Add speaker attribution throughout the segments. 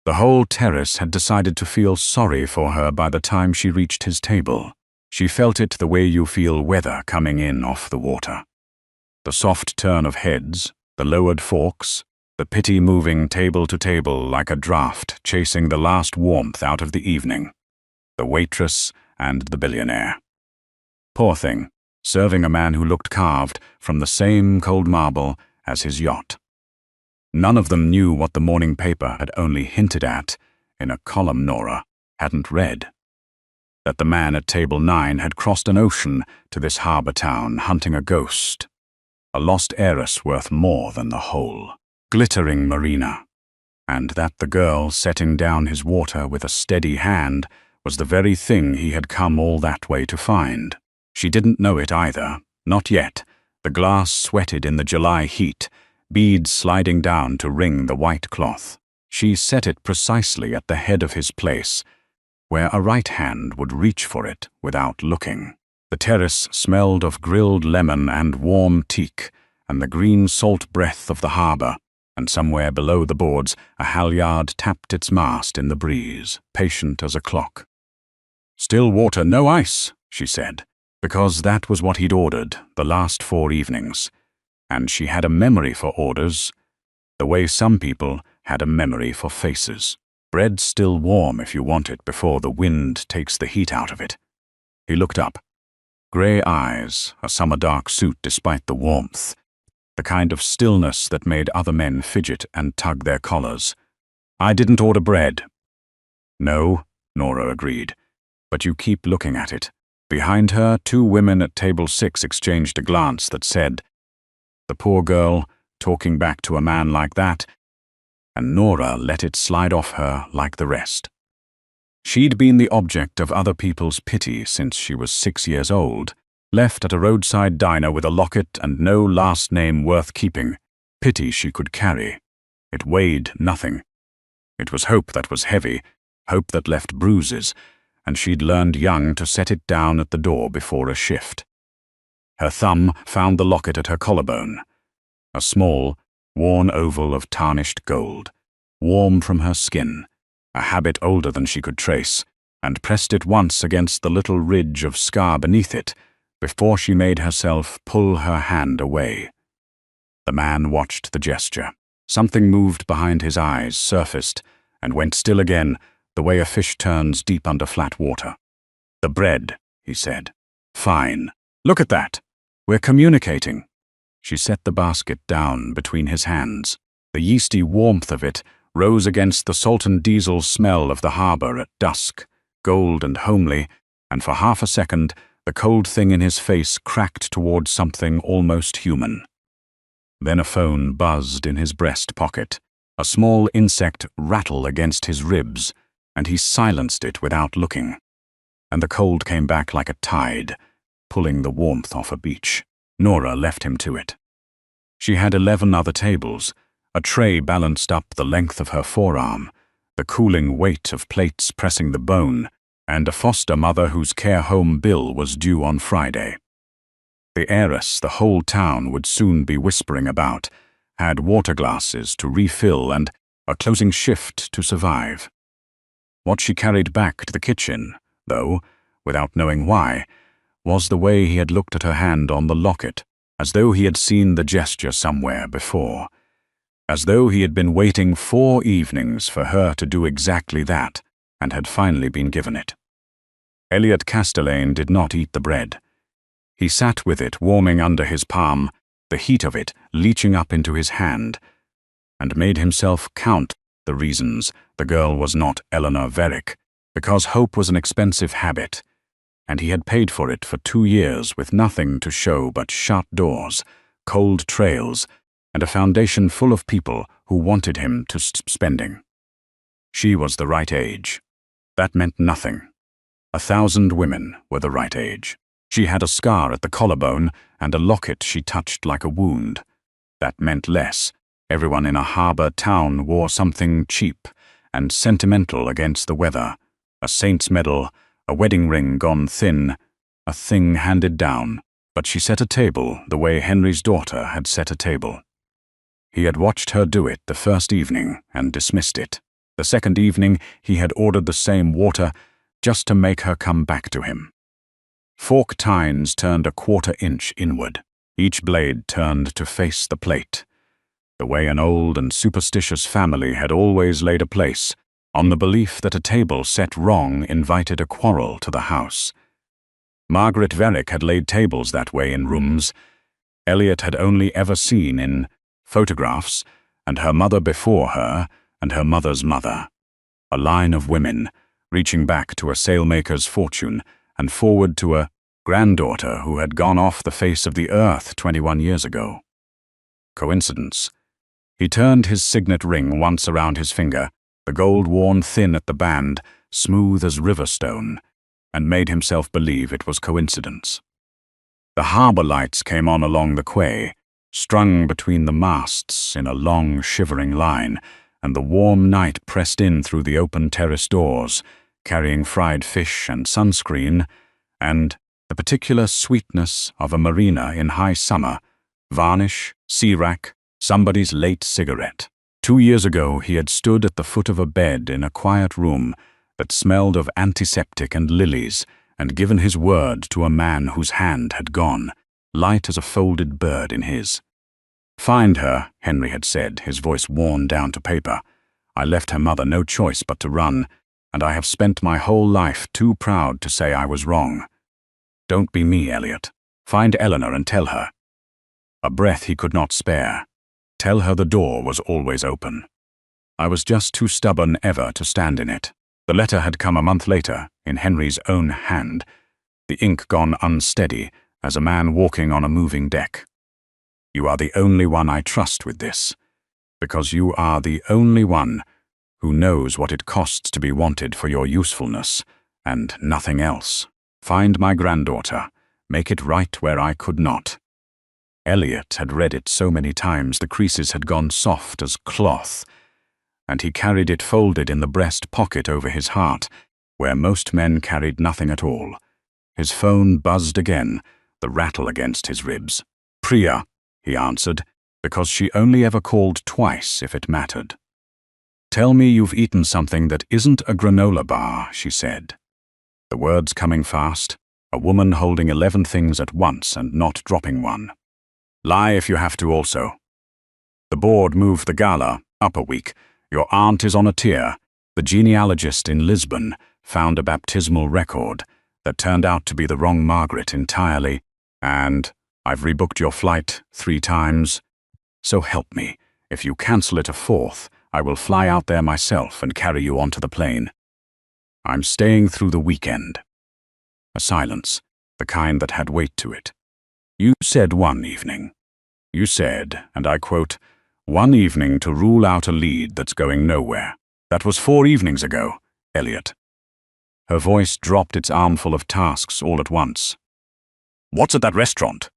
Speaker 1: The whole terrace had decided to feel sorry for her by the time she reached his table. She felt it the way you feel weather coming in off the water. The soft turn of heads, the lowered forks, the pity moving table to table like a draft chasing the last warmth out of the evening. The waitress and the billionaire. Poor thing, serving a man who looked carved from the same cold marble as his yacht. None of them knew what the morning paper had only hinted at in a column Nora hadn't read. That the man at table 9 had crossed an ocean to this harbor town hunting a ghost. A lost heiress worth more than the whole, glittering marina. And that the girl setting down his water with a steady hand was the very thing he had come all that way to find. She didn't know it either, not yet. The glass sweated in the July heat, beads sliding down to ring the white cloth. She set it precisely at the head of his place, where a right hand would reach for it without looking. The terrace smelled of grilled lemon and warm teak, and the green salt breath of the harbor, and somewhere below the boards a halyard tapped its mast in the breeze, patient as a clock. "Still water, no ice," she said, because that was what he'd ordered the last 4 evenings. And she had a memory for orders, the way some people had a memory for faces. Bread still warm if you want it before the wind takes the heat out of it. He looked up. Grey eyes, a summer dark suit despite the warmth, the kind of stillness that made other men fidget and tug their collars. "I didn't order bread." "No," Nora agreed, "but you keep looking at it." Behind her, 2 women at table 6 exchanged a glance that said, "The poor girl, talking back to a man like that," and Nora let it slide off her like the rest. She'd been the object of other people's pity since she was 6 years old, left at a roadside diner with a locket and no last name worth keeping. Pity she could carry. It weighed nothing. It was hope that was heavy, hope that left bruises, and she'd learned young to set it down at the door before a shift. Her thumb found the locket at her collarbone, a small, worn oval of tarnished gold, warm from her skin, a habit older than she could trace, and pressed it once against the little ridge of scar beneath it before she made herself pull her hand away. The man watched the gesture. Something moved behind his eyes, surfaced, and went still again, the way a fish turns deep under flat water. "The bread," he said. "Fine. Look at that. We're communicating." She set the basket down between his hands. The yeasty warmth of it rose against the salt and diesel smell of the harbor at dusk, gold and homely, and for half a second the cold thing in his face cracked toward something almost human. Then a phone buzzed in his breast pocket, a small insect rattled against his ribs, and he silenced it without looking. And the cold came back like a tide, pulling the warmth off a beach. Nora left him to it. She had 11 other tables, a tray balanced up the length of her forearm, the cooling weight of plates pressing the bone, and a foster mother whose care home bill was due on Friday. The heiress the whole town would soon be whispering about had water glasses to refill and a closing shift to survive. What she carried back to the kitchen, though, without knowing why, was the way he had looked at her hand on the locket, as though he had seen the gesture somewhere before, as though he had been waiting 4 evenings for her to do exactly that, and had finally been given it. Elliot Castellane did not eat the bread. He sat with it warming under his palm, the heat of it leaching up into his hand, and made himself count the reasons the girl was not Eleanor Varick, because hope was an expensive habit, and he had paid for it for 2 years with nothing to show but shut doors, cold trails, and a foundation full of people who wanted him to spending. She was the right age. That meant nothing. 1,000 women were the right age. She had a scar at the collarbone and a locket she touched like a wound. That meant less. Everyone in a harbor town wore something cheap and sentimental against the weather. A saint's medal, a wedding ring gone thin, a thing handed down. But she set a table the way Henry's daughter had set a table. He had watched her do it the first evening and dismissed it. The second evening, he had ordered the same water just to make her come back to him. Fork tines turned a quarter-inch inward. Each blade turned to face the plate, the way an old and superstitious family had always laid a place, on the belief that a table set wrong invited a quarrel to the house. Margaret Varick had laid tables that way in rooms Elliot had only ever seen in photographs, and her mother before her, and her mother's mother. A line of women, reaching back to a sailmaker's fortune, and forward to a granddaughter who had gone off the face of the earth 21 years ago. Coincidence? He turned his signet ring once around his finger, the gold worn thin at the band, smooth as river stone, and made himself believe it was coincidence. The harbour lights came on along the quay, strung between the masts in a long, shivering line, and the warm night pressed in through the open terrace doors, carrying fried fish and sunscreen, and the particular sweetness of a marina in high summer, varnish, sea rack, somebody's late cigarette. 2 years ago he had stood at the foot of a bed in a quiet room that smelled of antiseptic and lilies, and given his word to a man whose hand had gone, light as a folded bird in his. "Find her," Henry had said, his voice worn down to paper. "I left her mother no choice but to run, and I have spent my whole life too proud to say I was wrong. Don't be me, Elliot. Find Eleanor and tell her." A breath he could not spare. Tell her the door was always open. I was just too stubborn ever to stand in it. The letter had come a month later, in Henry's own hand, the ink gone unsteady as a man walking on a moving deck. "You are the only one I trust with this, because you are the only one who knows what it costs to be wanted for your usefulness, and nothing else. Find my granddaughter, make it right where I could not." Elliot had read it so many times the creases had gone soft as cloth, and he carried it folded in the breast pocket over his heart, where most men carried nothing at all. His phone buzzed again, the rattle against his ribs. "Priya," he answered, because she only ever called twice if it mattered. "Tell me you've eaten something that isn't a granola bar," she said. The words coming fast, a woman holding 11 things at once and not dropping one. "Lie if you have to also. The board moved the gala up a week. Your aunt is on a tier. The genealogist in Lisbon found a baptismal record that turned out to be the wrong Margaret entirely, and I've rebooked your flight 3 times. So help me, if you cancel it a 4th, I will fly out there myself and carry you onto the plane. I'm staying through the weekend." A silence, the kind that had weight to it. "You said one evening. You said, and I quote, 'one evening to rule out a lead that's going nowhere.' That was 4 evenings ago, Elliot." Her voice dropped its armful of tasks all at once. "What's at that restaurant?"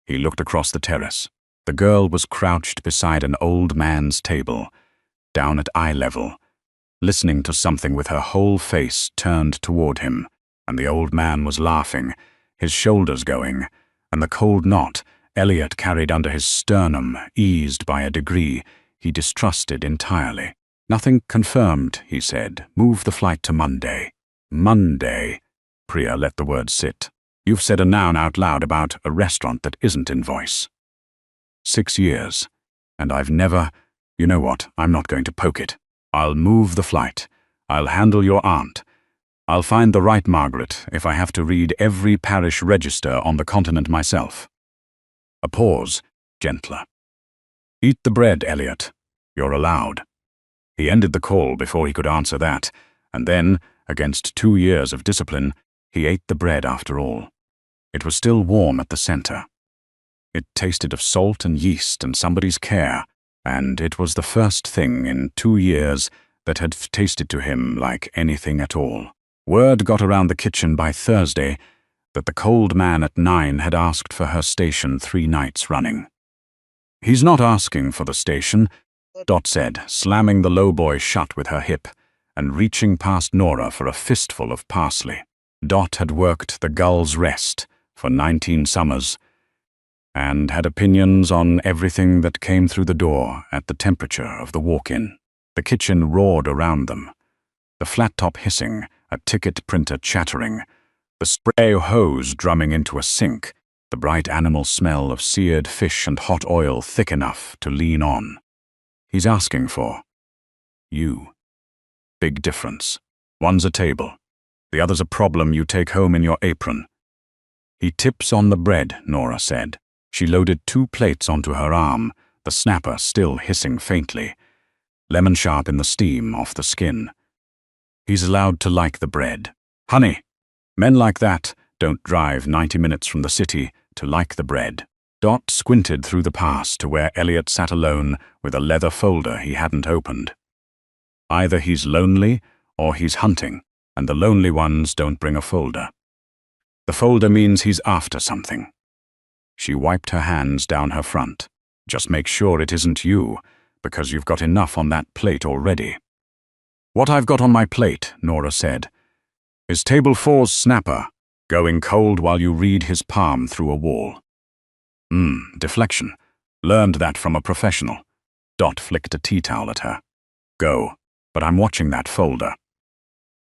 Speaker 1: He looked across the terrace. The girl was crouched beside an old man's table, down at eye level, listening to something with her whole face turned toward him, and the old man was laughing, his shoulders going, and the cold knot Elliot carried under his sternum eased by a degree he distrusted entirely. "Nothing confirmed," he said. "Move the flight to Monday." "Monday," Priya let the word sit. "You've said a noun out loud about a restaurant that isn't in voice. 6 years, and I've never— You know what, I'm not going to poke it. I'll move the flight. I'll handle your aunt. I'll find the right Margaret if I have to read every parish register on the continent myself." A pause, gentler. "Eat the bread, Elliot. You're allowed." He ended the call before he could answer that, and then, against 2 years of discipline, he ate the bread after all. It was still warm at the center. It tasted of salt and yeast and somebody's care, and it was the first thing in 2 years that had tasted to him like anything at all. Word got around the kitchen by Thursday that the cold man at 9 had asked for her station 3 nights running. "He's not asking for the station," Dot said, slamming the lowboy shut with her hip and reaching past Nora for a fistful of parsley. Dot had worked the Gull's Rest for 19 summers and had opinions on everything that came through the door at the temperature of the walk-in. The kitchen roared around them. The flat top hissing, a ticket printer chattering, the spray hose drumming into a sink, the bright animal smell of seared fish and hot oil thick enough to lean on. He's asking for you. Big difference. One's a table. The other's a problem you take home in your apron. He tips on the bread, Nora said. She loaded 2 plates onto her arm, the snapper still hissing faintly, lemon sharp in the steam off the skin. He's allowed to like the bread. Honey, men like that don't drive 90 minutes from the city to like the bread. Dot squinted through the pass to where Elliot sat alone with a leather folder he hadn't opened. Either he's lonely or he's hunting, and the lonely ones don't bring a folder. The folder means he's after something. She wiped her hands down her front. Just make sure it isn't you, because you've got enough on that plate already. What I've got on my plate, Nora said, is Table 4's snapper, going cold while you read his palm through a wall. Deflection. Learned that from a professional. Dot flicked a tea towel at her. Go, but I'm watching that folder.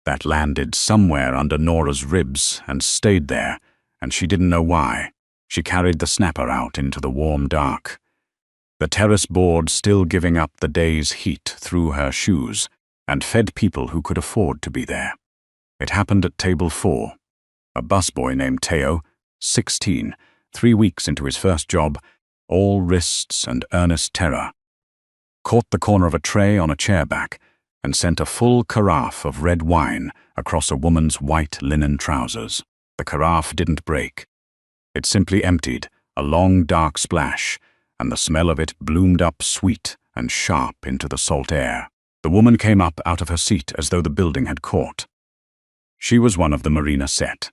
Speaker 1: That landed somewhere under Nora's ribs and stayed there, and she didn't know why. She carried the snapper out into the warm dark. The terrace board still giving up the day's heat through her shoes, and fed people who could afford to be there. It happened at Table 4. A busboy named Teo, 16, 3 weeks into his first job, all wrists and earnest terror, caught the corner of a tray on a chair back and sent a full carafe of red wine across a woman's white linen trousers. The carafe didn't break. It simply emptied, a long dark splash, and the smell of it bloomed up sweet and sharp into the salt air. The woman came up out of her seat as though the building had caught. She was one of the Marina set.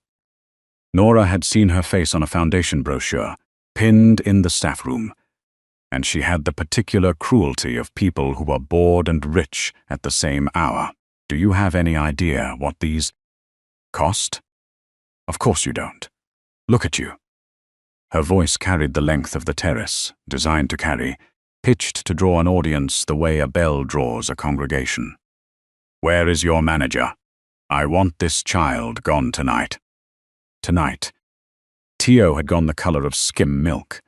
Speaker 1: Nora had seen her face on a foundation brochure, pinned in the staff room, and she had the particular cruelty of people who are bored and rich at the same hour. Do you have any idea what these cost? Of course you don't. Look at you. Her voice carried the length of the terrace, designed to carry, pitched to draw an audience the way a bell draws a congregation. Where is your manager? I want this child gone tonight. Tonight. Teo had gone the color of skim milk.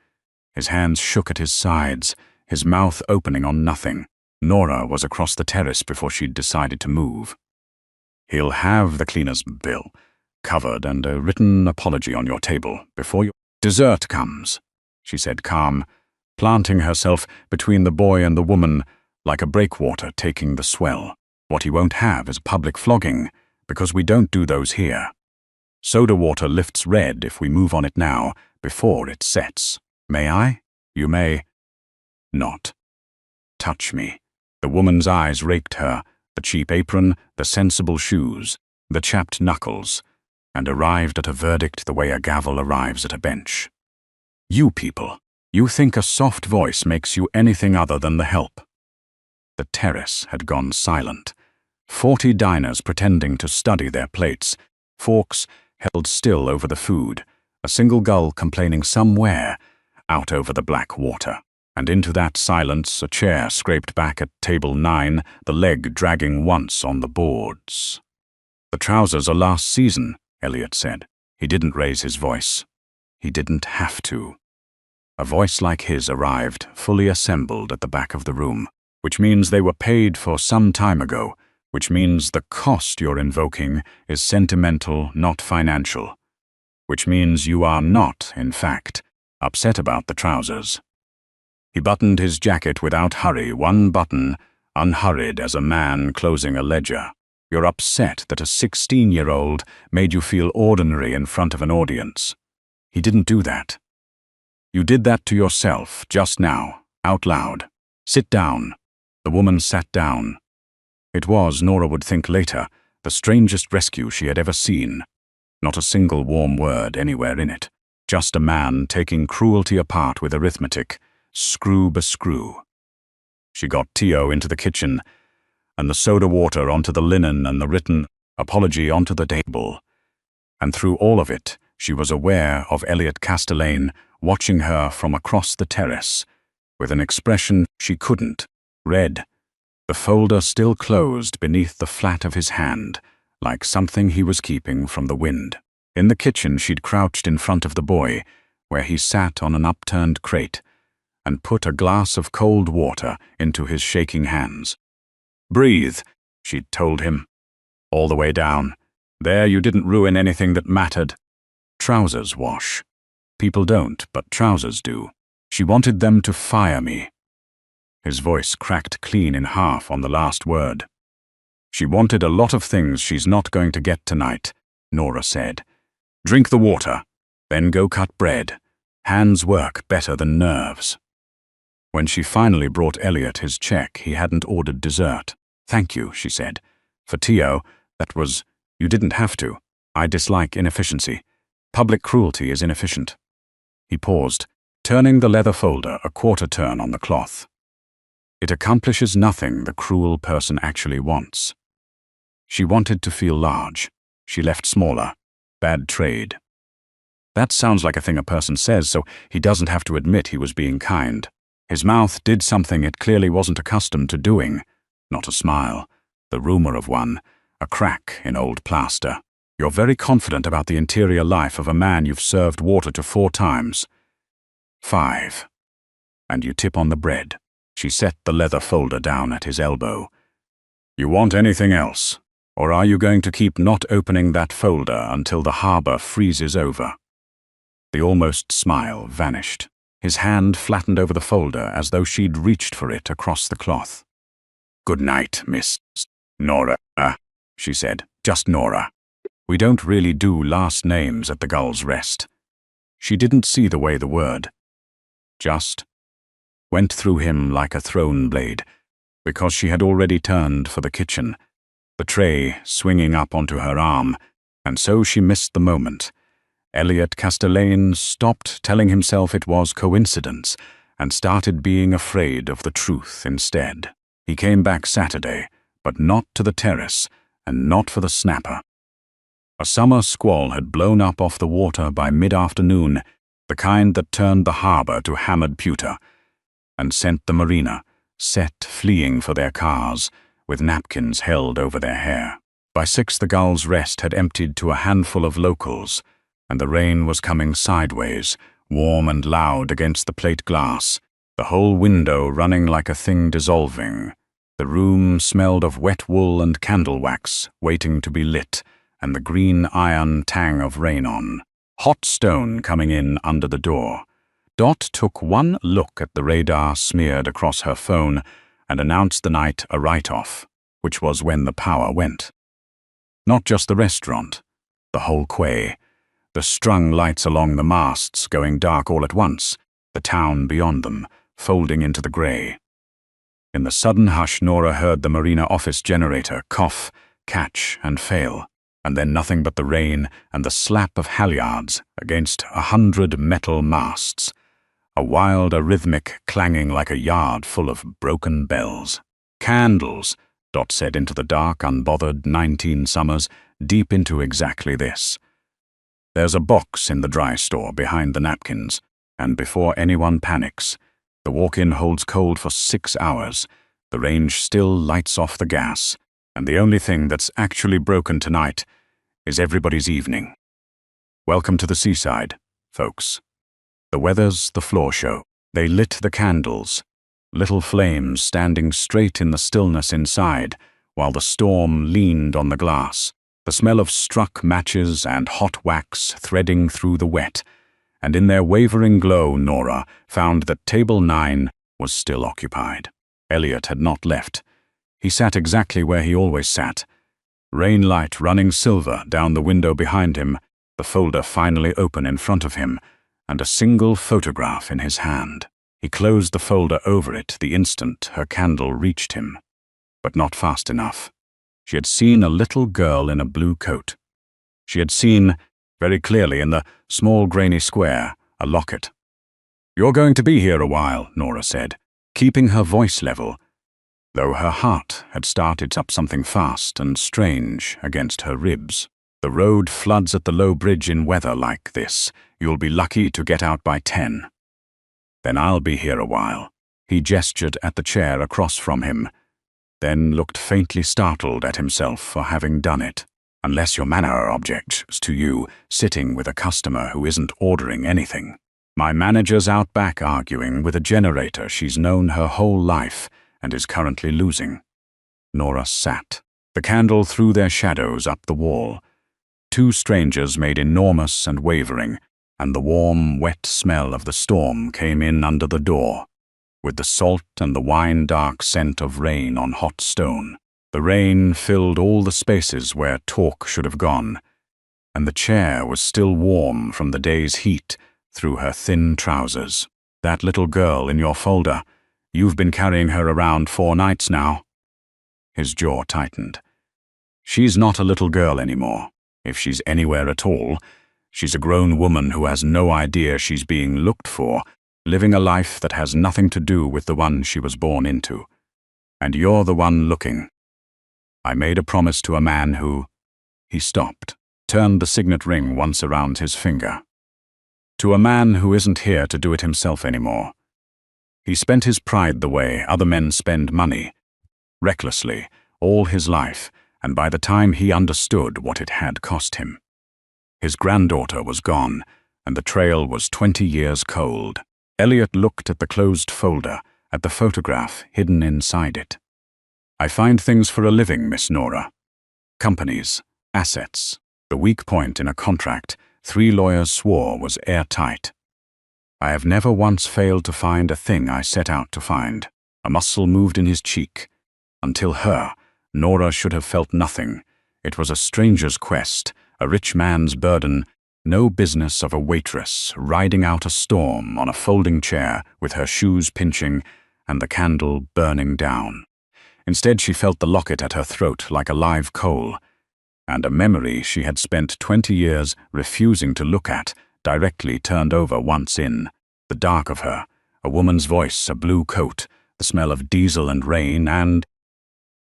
Speaker 1: His hands shook at his sides, his mouth opening on nothing. Nora was across the terrace before she'd decided to move. He'll have the cleaner's bill, covered, and a written apology on your table before your dessert comes, she said calm, planting herself between the boy and the woman like a breakwater taking the swell. What he won't have is public flogging, because we don't do those here. Soda water lifts red if we move on it now, before it sets. May I? You may not. Touch me. The woman's eyes raked her, the cheap apron, the sensible shoes, the chapped knuckles, and arrived at a verdict the way a gavel arrives at a bench. You people, you think a soft voice makes you anything other than the help. The terrace had gone silent. 40 diners pretending to study their plates, forks held still over the food, a single gull complaining somewhere out over the black water. And into that silence a chair scraped back at table 9, the leg dragging once on the boards. The trousers are last season, Elliot said. He didn't raise his voice. He didn't have to. A voice like his arrived, fully assembled at the back of the room, which means they were paid for some time ago, which means the cost you're invoking is sentimental, not financial, which means you are not, in fact, upset about the trousers. He buttoned his jacket without hurry, one button, unhurried as a man closing a ledger. You're upset that a 16-year-old made you feel ordinary in front of an audience. He didn't do that. You did that to yourself, just now, out loud. Sit down. The woman sat down. It was, Nora would think later, the strangest rescue she had ever seen. Not a single warm word anywhere in it. Just a man taking cruelty apart with arithmetic, screw by screw. She got Teo into the kitchen, and the soda water onto the linen and the written apology onto the table. And through all of it, she was aware of Elliot Castellane watching her from across the terrace, with an expression she couldn't, read, The folder still closed beneath the flat of his hand, like something he was keeping from the wind. In the kitchen, she'd crouched in front of the boy, where he sat on an upturned crate, and put a glass of cold water into his shaking hands. "Breathe," she'd told him. "All the way down. There you didn't ruin anything that mattered. Trousers wash. People don't, but trousers do. She wanted them to fire me." His voice cracked clean in half on the last word. "She wanted a lot of things she's not going to get tonight," Nora said. "Drink the water, then go cut bread. Hands work better than nerves." When she finally brought Elliot his check, he hadn't ordered dessert. "Thank you," she said. "For Tio, you didn't have to. I dislike inefficiency. Public cruelty is inefficient." He paused, turning the leather folder a quarter turn on the cloth. "It accomplishes nothing the cruel person actually wants." She wanted to feel large. She left smaller. Bad trade. That sounds like a thing a person says, so he doesn't have to admit he was being kind. His mouth did something it clearly wasn't accustomed to doing. Not a smile. The rumor of one. A crack in old plaster. "You're very confident about the interior life of a man you've served water to 4 times. 5. And you tip on the bread." She set the leather folder down at his elbow. "You want anything else? Or are you going to keep not opening that folder until the harbor freezes over?" The almost smile vanished. His hand flattened over the folder as though she'd reached for it across the cloth. "Good night, Miss Nora," she said. "Just Nora. We don't really do last names at the Gull's Rest." She didn't see the way the word "just" went through him like a thrown blade, because she had already turned for the kitchen, the tray swinging up onto her arm, and so she missed the moment. Elliot Castellane stopped telling himself it was coincidence and started being afraid of the truth instead. He came back Saturday, but not to the terrace, and not for the snapper. A summer squall had blown up off the water by mid-afternoon, the kind that turned the harbor to hammered pewter, and sent the marina, set fleeing for their cars, with napkins held over their hair. By 6 the Gull's Rest had emptied to a handful of locals, and the rain was coming sideways, warm and loud against the plate glass, the whole window running like a thing dissolving. The room smelled of wet wool and candle wax waiting to be lit, and the green iron tang of rain-on. Hot stone coming in under the door. Dot took one look at the radar smeared across her phone and announced the night a write-off, which was when the power went. Not just the restaurant, the whole quay, the strung lights along the masts going dark all at once, the town beyond them, folding into the grey. In the sudden hush, Nora heard the marina office generator cough, catch, and fail, and then nothing but the rain and the slap of halyards against 100 metal masts, a wild arrhythmic clanging like a yard full of broken bells. "Candles," Dot said into the dark, unbothered 19 summers, deep into exactly this. "There's a box in the dry store behind the napkins, and before anyone panics, the walk-in holds cold for 6 hours, the range still lights off the gas, and the only thing that's actually broken tonight is everybody's evening. Welcome to the seaside, folks. The weather's the floor show." They lit the candles, little flames standing straight in the stillness inside, while the storm leaned on the glass, the smell of struck matches and hot wax threading through the wet, and in their wavering glow Nora found that table 9 was still occupied. Elliot had not left. He sat exactly where he always sat, rain light running silver down the window behind him, the folder finally open in front of him, and a single photograph in his hand. He closed the folder over it the instant her candle reached him, but not fast enough. She had seen a little girl in a blue coat. She had seen, very clearly in the small grainy square, a locket. "You're going to be here a while," Nora said, keeping her voice level, though her heart had started up something fast and strange against her ribs. "The road floods at the low bridge in weather like this. You'll be lucky to get out by 10. Then I'll be here a while." He gestured at the chair across from him. then looked faintly startled at himself for having done it. Unless your manner objects to you sitting with a customer who isn't ordering anything. My manager's out back arguing with a generator she's known her whole life and is currently losing. Nora sat. The candle threw their shadows up the wall. Two strangers made enormous and wavering, and the warm, wet smell of the storm came in under the door, with the salt and the wine-dark scent of rain on hot stone. The rain filled all the spaces where talk should have gone, and the chair was still warm from the day's heat through her thin trousers. That little girl in your folder, you've been carrying her around 4 nights now. His jaw tightened. She's not a little girl anymore. If she's anywhere at all, she's a grown woman who has no idea she's being looked for, living a life that has nothing to do with the one she was born into. And you're the one looking. I made a promise to a man who... He stopped, turned the signet ring once around his finger. To a man who isn't here to do it himself anymore. He spent his pride the way other men spend money, recklessly, all his life, and by the time he understood what it had cost him. His granddaughter was gone, and the trail was 20 years cold. Elliot looked at the closed folder, at the photograph hidden inside it. I find things for a living, Miss Nora. Companies, assets, the weak point in a contract 3 lawyers swore was airtight. I have never once failed to find a thing I set out to find. A muscle moved in his cheek. Until her, Nora should have felt nothing. It was a stranger's quest, a rich man's burden, no business of a waitress riding out a storm on a folding chair with her shoes pinching and the candle burning down. Instead, she felt the locket at her throat like a live coal, and a memory she had spent 20 years refusing to look at directly turned over once in. The dark of her, a woman's voice, a blue coat, the smell of diesel and rain, and...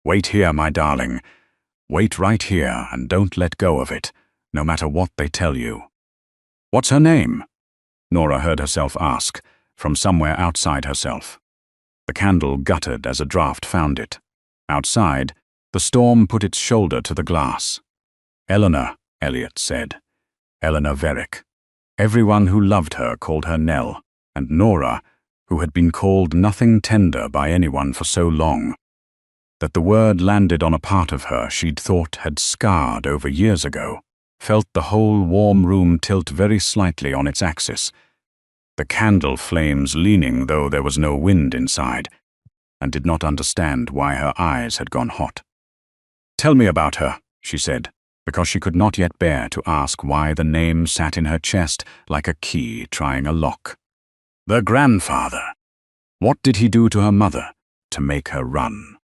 Speaker 1: Wait here, my darling. Wait right here and don't let go of it, no matter what they tell you. What's her name? Nora heard herself ask, from somewhere outside herself. The candle guttered as a draught found it. Outside, the storm put its shoulder to the glass. Eleanor, Elliot said. Eleanor Varick. Everyone who loved her called her Nell, and Nora, who had been called nothing tender by anyone for so long, that the word landed on a part of her she'd thought had scarred over years ago, felt the whole warm room tilt very slightly on its axis, the candle flames leaning though there was no wind inside, and did not understand why her eyes had gone hot. Tell me about her, she said, because she could not yet bear to ask why the name sat in her chest like a key trying a lock. The grandfather. What did he do to her mother to make her run?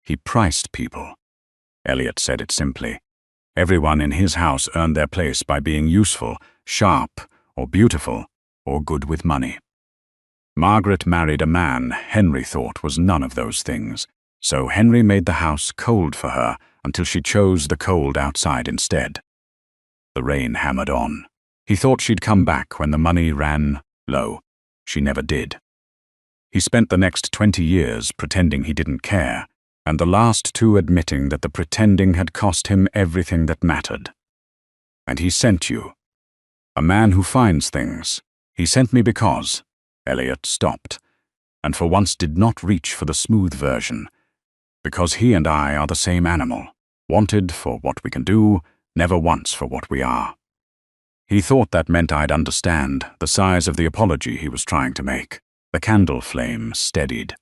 Speaker 1: He priced people. Elliot said it simply. Everyone in his house earned their place by being useful, sharp, or beautiful, or good with money. Margaret married a man Henry thought was none of those things, so Henry made the house cold for her until she chose the cold outside instead. The rain hammered on. He thought she'd come back when the money ran low. She never did. He spent the next 20 years pretending he didn't care, and the last 2 admitting that the pretending had cost him everything that mattered. And he sent you. A man who finds things. He sent me because... Elliot stopped, and for once did not reach for the smooth version, because he and I are the same animal, wanted for what we can do, never once for what we are. He thought that meant I'd understand the size of the apology he was trying to make. The candle flame steadied.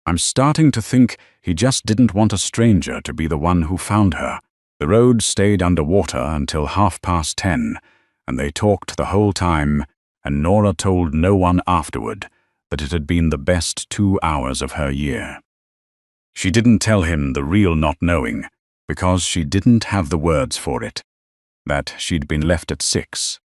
Speaker 1: I'm starting to think he just didn't want a stranger to be the one who found her. The road stayed underwater until 10:30, and they talked the whole time, and Nora told no one afterward that it had been the best 2 hours of her year. She didn't tell him the real not knowing, because she didn't have the words for it, that she'd been left at 6,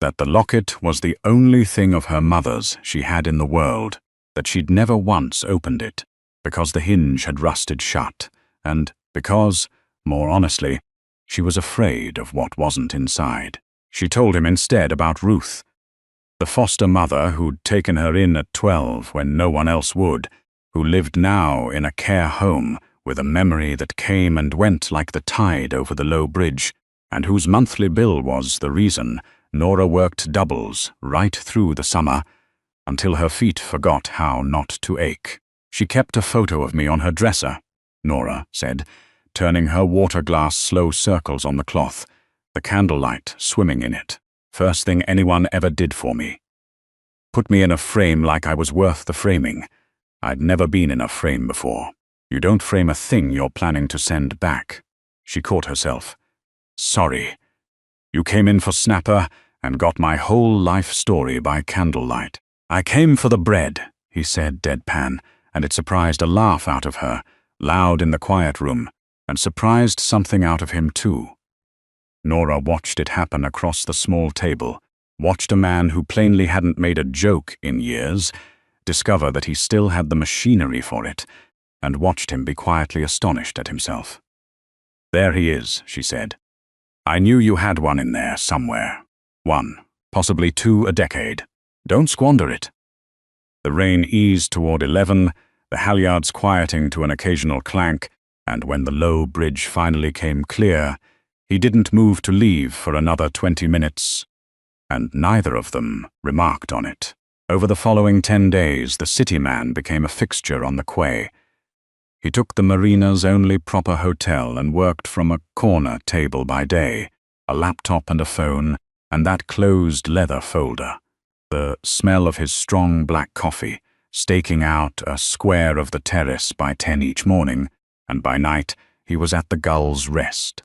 Speaker 1: that the locket was the only thing of her mother's she had in the world, that she'd never once opened it, because the hinge had rusted shut, and because, more honestly, she was afraid of what wasn't inside. She told him instead about Ruth, the foster mother who'd taken her in at 12 when no one else would, who lived now in a care home with a memory that came and went like the tide over the low bridge, and whose monthly bill was the reason Nora worked doubles right through the summer until her feet forgot how not to ache. She kept a photo of me on her dresser, Nora said, turning her water glass slow circles on the cloth, the candlelight swimming in it. First thing anyone ever did for me. Put me in a frame like I was worth the framing. I'd never been in a frame before. You don't frame a thing you're planning to send back. She caught herself. Sorry. You came in for snapper and got my whole life story by candlelight. I came for the bread, he said deadpan, and it surprised a laugh out of her, loud in the quiet room, and surprised something out of him too. Nora watched it happen across the small table, watched a man who plainly hadn't made a joke in years discover that he still had the machinery for it, and watched him be quietly astonished at himself. There he is, she said. I knew you had one in there somewhere. One, possibly two a decade. Don't squander it. The rain eased toward 11, the halyards quieting to an occasional clank, and when the low bridge finally came clear, he didn't move to leave for another 20 minutes, and neither of them remarked on it. Over the following 10 days, the city man became a fixture on the quay. He took the marina's only proper hotel and worked from a corner table by day, a laptop and a phone, and that closed leather folder. The smell of his strong black coffee, staking out a square of the terrace by 10 each morning, and by night he was at the Gull's Rest.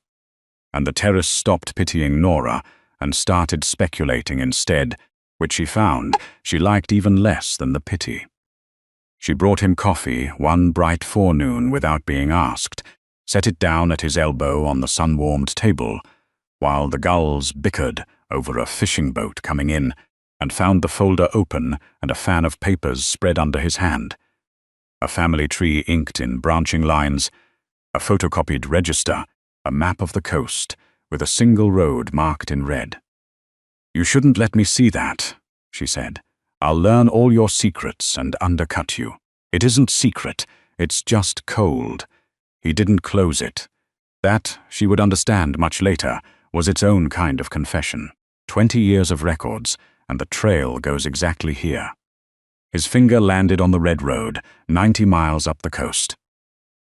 Speaker 1: And the terrace stopped pitying Nora and started speculating instead, which she found she liked even less than the pity. She brought him coffee one bright forenoon without being asked, set it down at his elbow on the sun-warmed table, while the Gulls bickered over a fishing boat coming in, and found the folder open and a fan of papers spread under his hand. A family tree inked in branching lines, a photocopied register, a map of the coast, with a single road marked in red. You shouldn't let me see that, she said. I'll learn all your secrets and undercut you. It isn't secret, it's just cold. He didn't close it. That, she would understand much later, was its own kind of confession. 20 years of records, and the trail goes exactly here. His finger landed on the red road, 90 miles up the coast.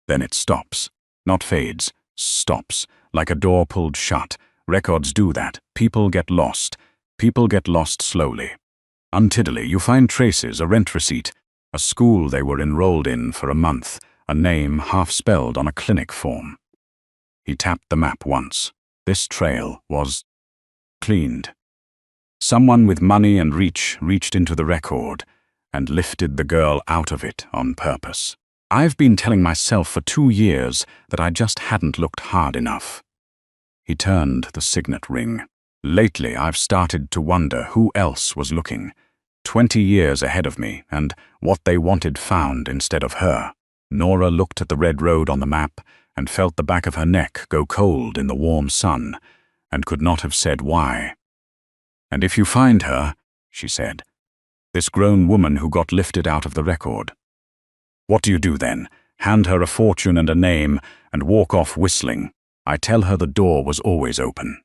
Speaker 1: Then it stops. Not fades, stops, like a door pulled shut. Records do that. People get lost. People get lost slowly. Untiddly, you find traces, a rent receipt, a school they were enrolled in for a month, a name half-spelled on a clinic form. He tapped the map once. This trail was cleaned. Someone with money and reach reached into the record and lifted the girl out of it on purpose. I've been telling myself for 2 years that I just hadn't looked hard enough. He turned the signet ring. Lately, I've started to wonder who else was looking. 20 years ahead of me, and what they wanted found instead of her. Nora looked at the red road on the map and felt the back of her neck go cold in the warm sun, and could not have said why. And if you find her, she said, this grown woman who got lifted out of the record, what do you do then? Hand her a fortune and a name and walk off whistling? I tell her the door was always open.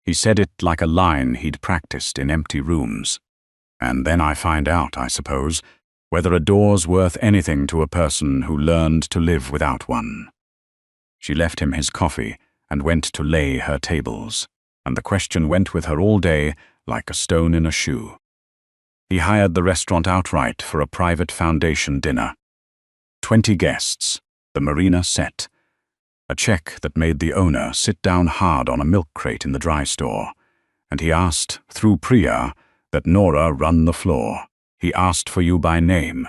Speaker 1: He said it like a line he'd practiced in empty rooms. And then I find out, I suppose, whether a door's worth anything to a person who learned to live without one. She left him his coffee and went to lay her tables, and the question went with her all day like a stone in a shoe. He hired the restaurant outright for a private foundation dinner. 20 guests, the marina set. A check that made the owner sit down hard on a milk crate in the dry store, and he asked, through Priya, that Nora run the floor. He asked for you by name,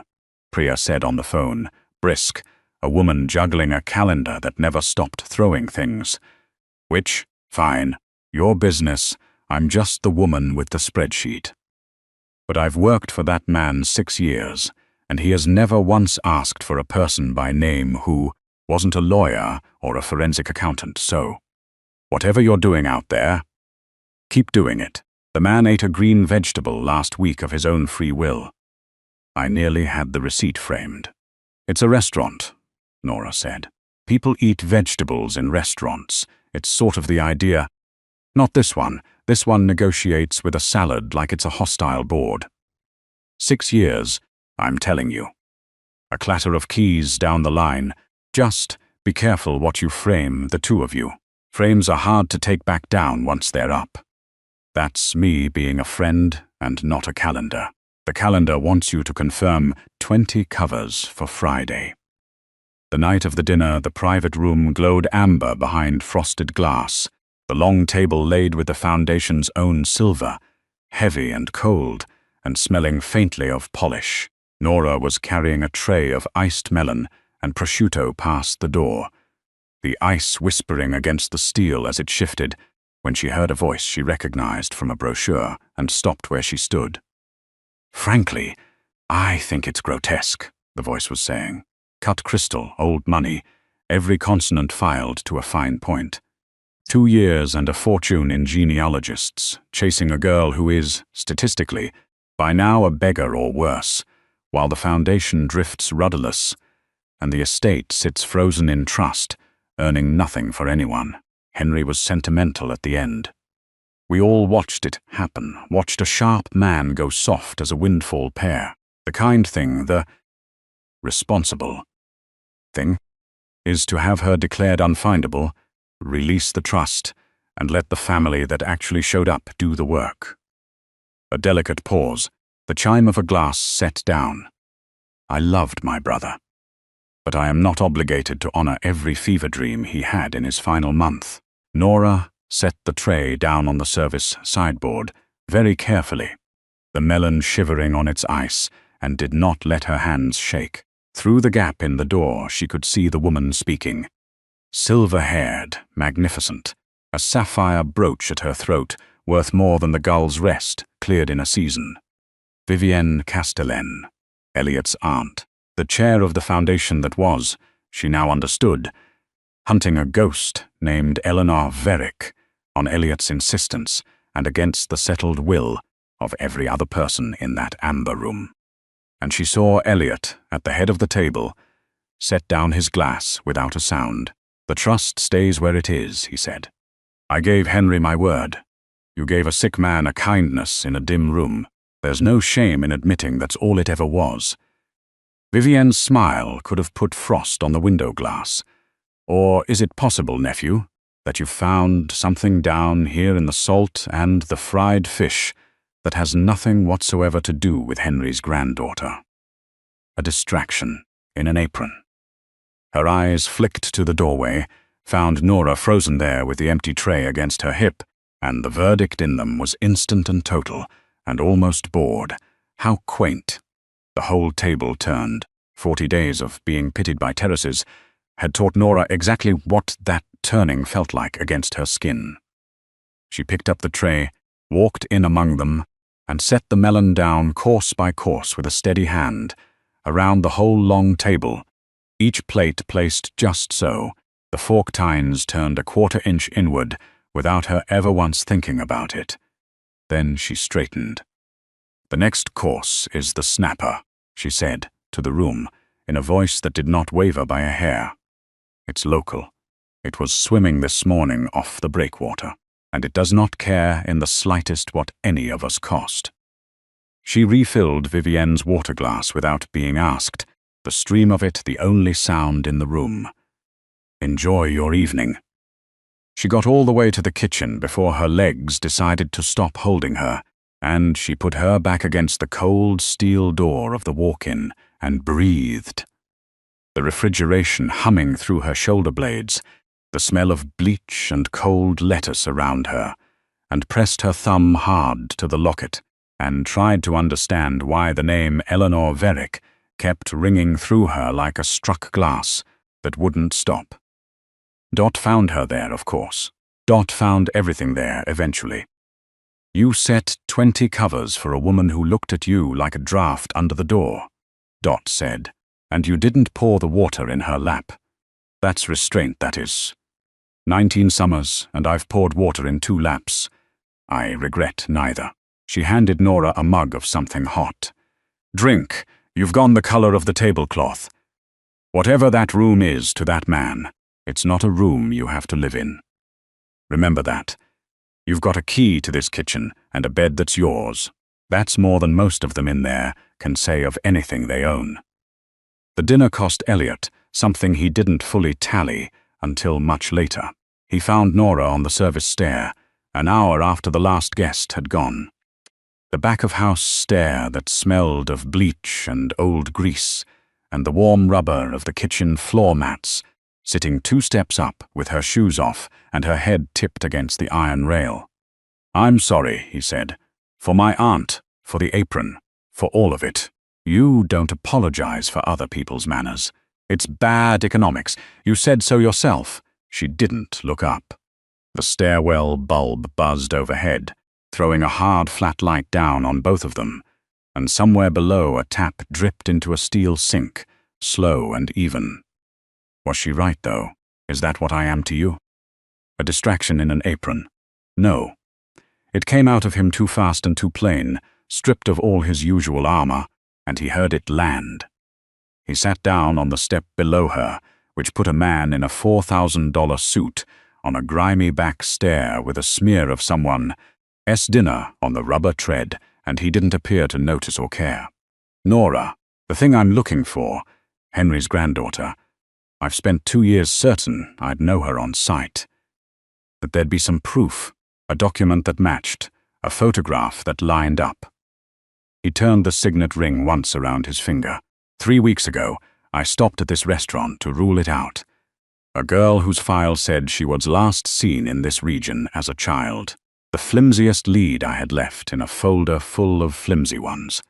Speaker 1: Priya said on the phone, brisk, a woman juggling a calendar that never stopped throwing things. Which, fine, your business, I'm just the woman with the spreadsheet. But I've worked for that man 6 years, and he has never once asked for a person by name who wasn't a lawyer or a forensic accountant, so whatever you're doing out there, keep doing it. The man ate a green vegetable last week of his own free will. I nearly had the receipt framed. It's a restaurant, Nora said. People eat vegetables in restaurants. It's sort of the idea. Not this one. This one negotiates with a salad like it's a hostile board. 6 years, I'm telling you. A clatter of keys down the line. Just be careful what you frame, the two of you. Frames are hard to take back down once they're up. That's me being a friend and not a calendar. The calendar wants you to confirm 20 covers for Friday. The night of the dinner, the private room glowed amber behind frosted glass, the long table laid with the foundation's own silver, heavy and cold, and smelling faintly of polish. Nora was carrying a tray of iced melon and prosciutto past the door, the ice whispering against the steel as it shifted, when she heard a voice she recognized from a brochure and stopped where she stood. "Frankly, I think it's grotesque," the voice was saying. "Cut crystal, old money, every consonant filed to a fine point. 2 years and a fortune in genealogists, chasing a girl who is, statistically, by now a beggar or worse, while the foundation drifts rudderless, and the estate sits frozen in trust, earning nothing for anyone. Henry was sentimental at the end. We all watched it happen, watched a sharp man go soft as a windfall pear. The kind thing, the responsible thing, is to have her declared unfindable, release the trust, and let the family that actually showed up do the work." A delicate pause, the chime of a glass set down. "I loved my brother, but I am not obligated to honor every fever dream he had in his final month." Nora set the tray down on the service sideboard, very carefully, the melon shivering on its ice, and did not let her hands shake. Through the gap in the door she could see the woman speaking. Silver-haired, magnificent, a sapphire brooch at her throat, worth more than the Gull's Rest, cleared in a season. Vivienne Castellan, Elliot's aunt, the chair of the foundation that was, she now understood, hunting a ghost named Eleanor Verick, on Elliot's insistence and against the settled will of every other person in that amber room. And she saw Elliot, at the head of the table, set down his glass without a sound. "The trust stays where it is," he said. "I gave Henry my word. You gave a sick man a kindness in a dim room. There's no shame in admitting that's all it ever was." Vivienne's smile could have put frost on the window glass. "Or is it possible, nephew, that you've found something down here in the salt and the fried fish that has nothing whatsoever to do with Henry's granddaughter? A distraction in an apron." Her eyes flicked to the doorway, found Nora frozen there with the empty tray against her hip, and the verdict in them was instant and total, and almost bored. How quaint. The whole table turned. 40 days of being pitied by terraces had taught Nora exactly what that turning felt like against her skin. She picked up the tray, walked in among them, and set the melon down course by course with a steady hand, around the whole long table, each plate placed just so, the fork tines turned a 1/4 inch inward, without her ever once thinking about it. Then she straightened. "The next course is the snapper," she said, to the room, in a voice that did not waver by a hair. "It's local. It was swimming this morning off the breakwater, and it does not care in the slightest what any of us cost." She refilled Vivienne's water glass without being asked, the stream of it the only sound in the room. "Enjoy your evening." She got all the way to the kitchen before her legs decided to stop holding her, and she put her back against the cold steel door of the walk-in and breathed. The refrigeration humming through her shoulder blades, the smell of bleach and cold lettuce around her, and pressed her thumb hard to the locket and tried to understand why the name Eleanor Verick kept ringing through her like a struck glass that wouldn't stop. Dot found her there, of course. Dot found everything there eventually. "You set 20 covers for a woman who looked at you like a draft under the door," Dot said, "and you didn't pour the water in her lap. That's restraint, that is. 19 summers, and I've poured water in 2 laps. I regret neither." She handed Nora a mug of something hot. "Drink. You've gone the color of the tablecloth." Whatever that room is to that man, it's not a room you have to live in. Remember that. You've got a key to this kitchen and a bed that's yours. That's more than most of them in there can say of anything they own. The dinner cost Elliot something he didn't fully tally until much later. He found Nora on the service stair, an hour after the last guest had gone. The back-of-house stair that smelled of bleach and old grease, and the warm rubber of the kitchen floor mats, sitting 2 steps up with her shoes off and her head tipped against the iron rail. "I'm sorry," he said, "for my aunt, for the apron, for all of it. You don't apologize for other people's manners. It's bad economics. You said so yourself." She didn't look up. The stairwell bulb buzzed overhead, throwing a hard flat light down on both of them, and somewhere below a tap dripped into a steel sink, slow and even. Was she right, though? Is that what I am to you? A distraction in an apron? No. It came out of him too fast and too plain, stripped of all his usual armor, and he heard it land. He sat down on the step below her, which put a man in a $4,000 suit on a grimy back stair with a smear of someone's dinner on the rubber tread, and he didn't appear to notice or care. Nora, the thing I'm looking for, Henry's granddaughter. I've spent 2 years certain I'd know her on sight. That there'd be some proof, a document that matched, a photograph that lined up. He turned the signet ring once around his finger. 3 weeks ago, I stopped at this restaurant to rule it out. A girl whose file said she was last seen in this region as a child. The flimsiest lead I had left in a folder full of flimsy ones.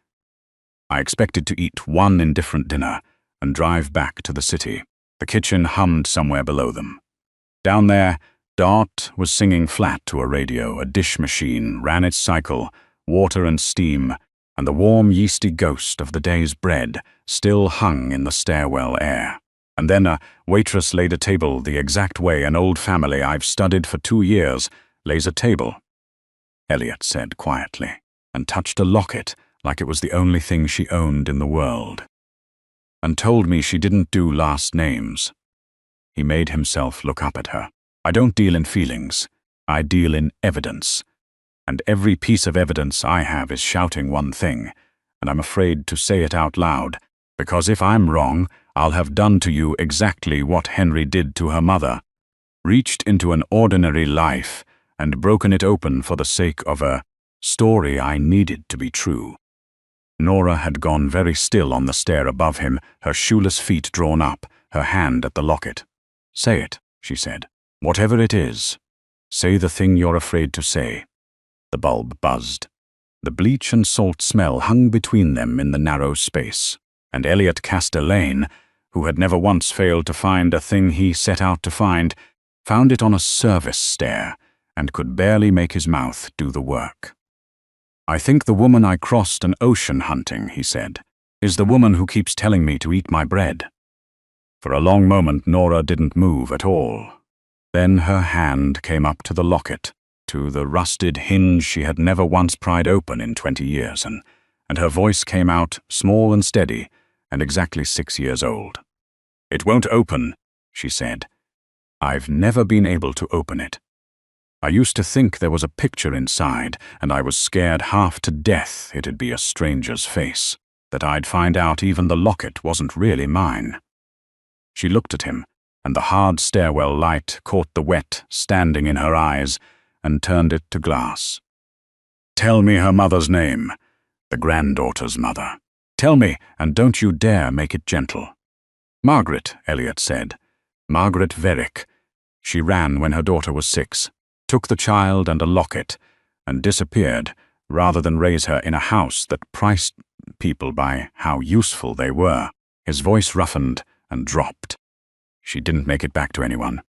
Speaker 1: I expected to eat one indifferent dinner and drive back to the city. The kitchen hummed somewhere below them. Down there, Dot was singing flat to a radio. A dish machine ran its cycle, water and steam, and the warm, yeasty ghost of the day's bread still hung in the stairwell air. And then a waitress laid a table the exact way an old family I've studied for 2 years lays a table, Elliot said quietly, and touched a locket like it was the only thing she owned in the world, and told me she didn't do last names. He made himself look up at her. I don't deal in feelings. I deal in evidence. And every piece of evidence I have is shouting one thing, and I'm afraid to say it out loud, because if I'm wrong, I'll have done to you exactly what Henry did to her mother, reached into an ordinary life and broken it open for the sake of a story I needed to be true. Nora had gone very still on the stair above him, her shoeless feet drawn up, her hand at the locket. "Say it," she said. "Whatever it is, say the thing you're afraid to say." The bulb buzzed. The bleach and salt smell hung between them in the narrow space, and Elliot Castellane, who had never once failed to find a thing he set out to find, found it on a service stair and could barely make his mouth do the work. "I think the woman I crossed an ocean hunting," he said, "is the woman who keeps telling me to eat my bread." For a long moment Nora didn't move at all. Then her hand came up to the locket, to the rusted hinge she had never once pried open in 20 years, and her voice came out small and steady and exactly 6 years old. "It won't open," she said. "I've never been able to open it. I used to think there was a picture inside, and I was scared half to death it'd be a stranger's face, that I'd find out even the locket wasn't really mine." She looked at him, and the hard stairwell light caught the wet standing in her eyes and turned it to glass. "Tell me her mother's name, the granddaughter's mother. Tell me, and don't you dare make it gentle." "Margaret," Elliot said. "Margaret Verrick. She ran when her daughter was 6. Took the child and a locket, and disappeared, rather than raise her in a house that priced people by how useful they were." His voice roughened and dropped. "She didn't make it back to anyone.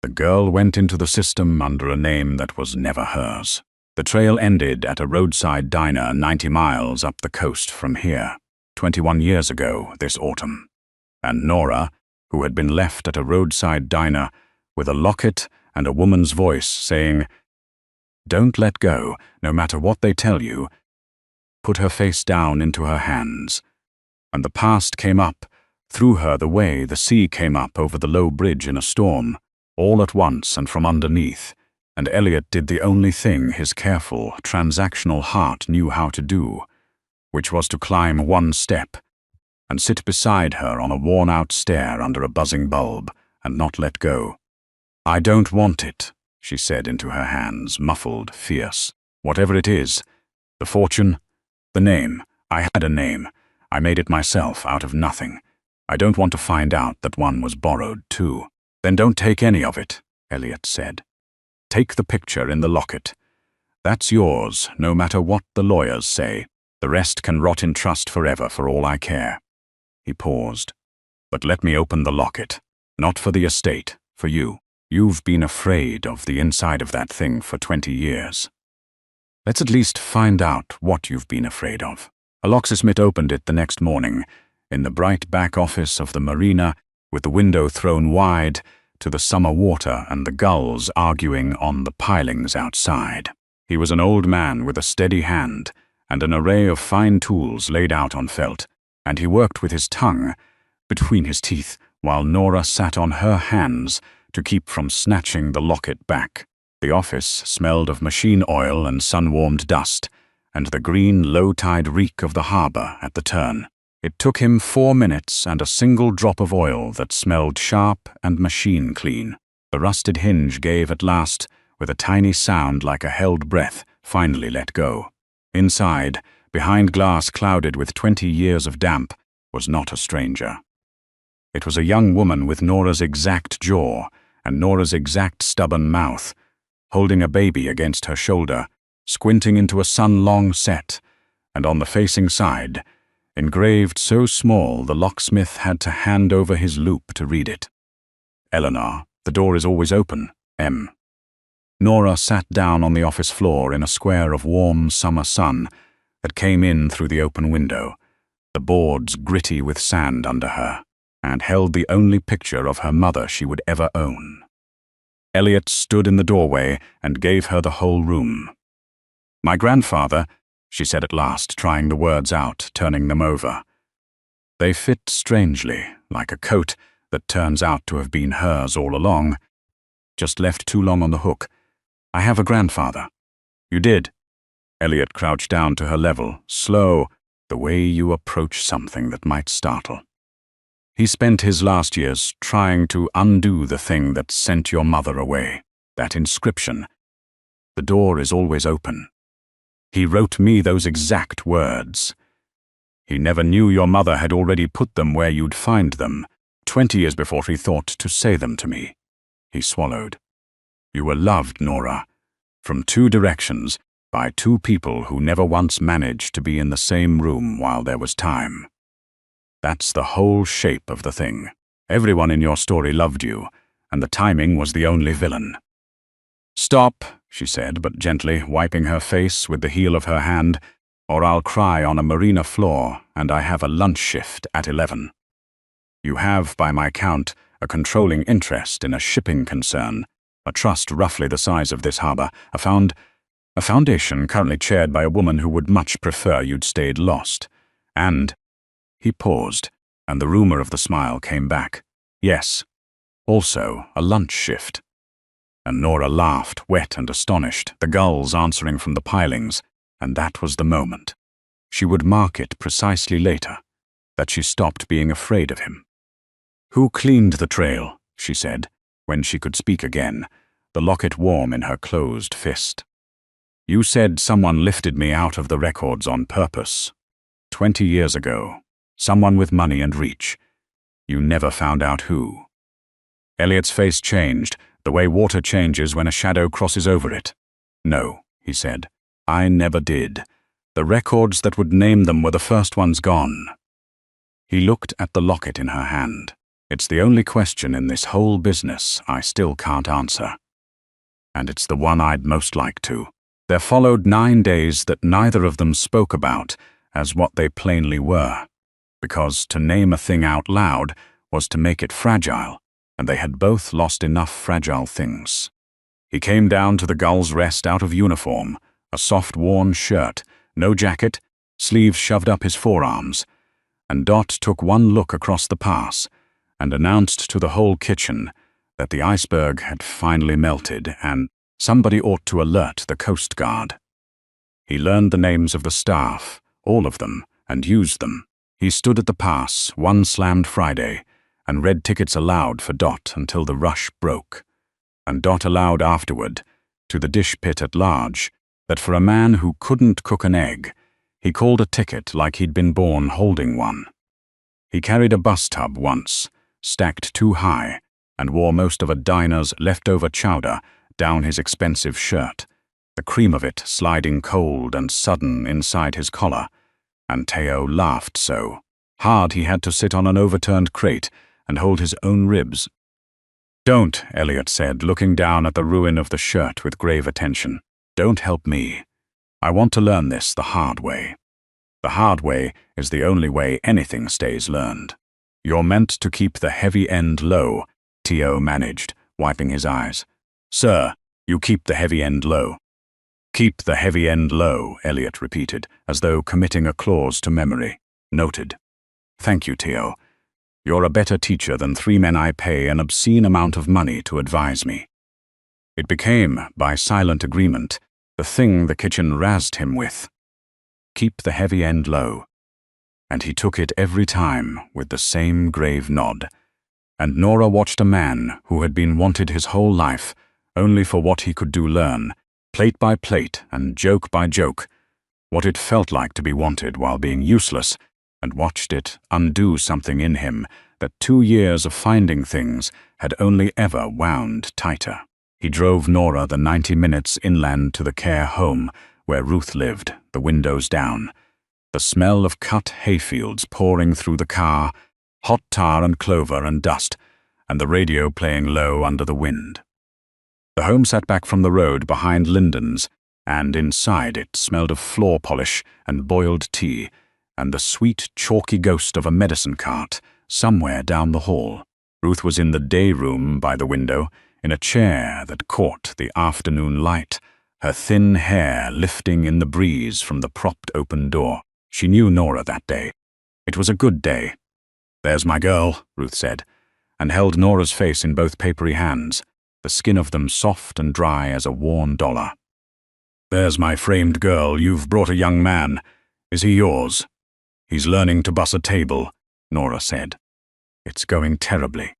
Speaker 1: The girl went into the system under a name that was never hers. The trail ended at a roadside diner 90 miles up the coast from here, 21 years ago this autumn. And Nora, who had been left at a roadside diner with a locket and a woman's voice saying, "Don't let go, no matter what they tell you," put her face down into her hands, and the past came up threw her the way the sea came up over the low bridge in a storm, all at once and from underneath, and Elliot did the only thing his careful, transactional heart knew how to do, which was to climb one step and sit beside her on a worn-out stair under a buzzing bulb and not let go. "I don't want it," she said into her hands, muffled, fierce. "Whatever it is, the fortune, the name. I had a name. I made it myself out of nothing. I don't want to find out that one was borrowed too." "Then don't take any of it," Elliot said. "Take the picture in the locket. That's yours, no matter what the lawyers say. The rest can rot in trust forever for all I care." He paused. "But let me open the locket. Not for the estate, for you. You've been afraid of the inside of that thing for 20 years. Let's at least find out what you've been afraid of." A locksmith opened it the next morning, in the bright back office of the marina, with the window thrown wide to the summer water and the gulls arguing on the pilings outside. He was an old man with a steady hand and an array of fine tools laid out on felt, and he worked with his tongue between his teeth while Nora sat on her hands to keep from snatching the locket back. The office smelled of machine oil and sun-warmed dust, and the green low-tide reek of the harbor at the turn. It took him 4 minutes and a single drop of oil that smelled sharp and machine clean. The rusted hinge gave at last, with a tiny sound like a held breath, finally let go. Inside, behind glass clouded with 20 years of damp, was not a stranger. It was a young woman with Nora's exact jaw and Nora's exact stubborn mouth, holding a baby against her shoulder, squinting into a sun-long set, and on the facing side, engraved so small the locksmith had to hand over his loupe to read it. "Eleanor, the door is always open, M." Nora sat down on the office floor in a square of warm summer sun that came in through the open window, the boards gritty with sand under her, and held the only picture of her mother she would ever own. Elliot stood in the doorway and gave her the whole room. "My grandfather," she said at last, trying the words out, turning them over. They fit strangely, like a coat that turns out to have been hers all along, just left too long on the hook. "I have a grandfather." "You did?" Elliot crouched down to her level, slow, the way you approach something that might startle. "He spent his last years trying to undo the thing that sent your mother away, that inscription. The door is always open. He wrote me those exact words. He never knew your mother had already put them where you'd find them, 20 years before he thought to say them to me." He swallowed. "You were loved, Nora, from 2 directions, by 2 people who never once managed to be in the same room while there was time. That's the whole shape of the thing. Everyone in your story loved you, and the timing was the only villain." "Stop," she said, but gently, wiping her face with the heel of her hand, "or I'll cry on a marina floor, and I have a lunch shift at 11. You have, by my count, a controlling interest in a shipping concern, a trust roughly the size of this harbor, a foundation currently chaired by a woman who would much prefer you'd stayed lost, and—" He paused, and the rumor of the smile came back. "Yes, also a lunch shift." And Nora laughed, wet and astonished, the gulls answering from the pilings, and that was the moment. She would mark it precisely later, that she stopped being afraid of him. "Who cleaned the trail?" she said, when she could speak again, the locket warm in her closed fist. "You said someone lifted me out of the records on purpose. 20 years ago. Someone with money and reach. You never found out who." Elliot's face changed, the way water changes when a shadow crosses over it. "No," he said. "I never did. The records that would name them were the first ones gone." He looked at the locket in her hand. "It's the only question in this whole business I still can't answer. And it's the one I'd most like to." There followed 9 days that neither of them spoke about as what they plainly were, because to name a thing out loud was to make it fragile, and they had both lost enough fragile things. He came down to the Gull's Rest out of uniform, a soft worn shirt, no jacket, sleeves shoved up his forearms, and Dot took one look across the pass and announced to the whole kitchen that the iceberg had finally melted and somebody ought to alert the Coast Guard. He learned the names of the staff, all of them, and used them. He stood at the pass one slammed Friday and read tickets aloud for Dot until the rush broke, and Dot aloud afterward to the dish pit at large that for a man who couldn't cook an egg, he called a ticket like he'd been born holding one. He carried a bus tub once, stacked too high, and wore most of a diner's leftover chowder down his expensive shirt, the cream of it sliding cold and sudden inside his collar, and Teo laughed so hard he had to sit on an overturned crate and hold his own ribs. "Don't," Elliot said, looking down at the ruin of the shirt with grave attention. "Don't help me. I want to learn this the hard way. The hard way is the only way anything stays learned. You're meant to keep the heavy end low," Teo managed, wiping his eyes. "Sir, you keep the heavy end low." "Keep the heavy end low," Elliot repeated, as though committing a clause to memory. "Noted. Thank you, Teo. You're a better teacher than 3 men I pay an obscene amount of money to advise me." It became, by silent agreement, the thing the kitchen razzed him with. Keep the heavy end low. And he took it every time with the same grave nod. And Nora watched a man who had been wanted his whole life, only for what he could do learn, plate by plate and joke by joke, what it felt like to be wanted while being useless, and watched it undo something in him that 2 years of finding things had only ever wound tighter. He drove Nora the 90 minutes inland to the care home where Ruth lived, the windows down, the smell of cut hayfields pouring through the car, hot tar and clover and dust, and the radio playing low under the wind. The home sat back from the road behind Linden's, and inside it smelled of floor polish and boiled tea, and the sweet, chalky ghost of a medicine cart somewhere down the hall. Ruth was in the day room by the window, in a chair that caught the afternoon light, her thin hair lifting in the breeze from the propped open door. She knew Nora that day. It was a good day. "There's my girl," Ruth said, and held Nora's face in both papery hands, the skin of them soft and dry as a worn dollar. "There's my framed girl. You've brought a young man. Is he yours?" "He's learning to bus a table," Nora said. "It's going terribly.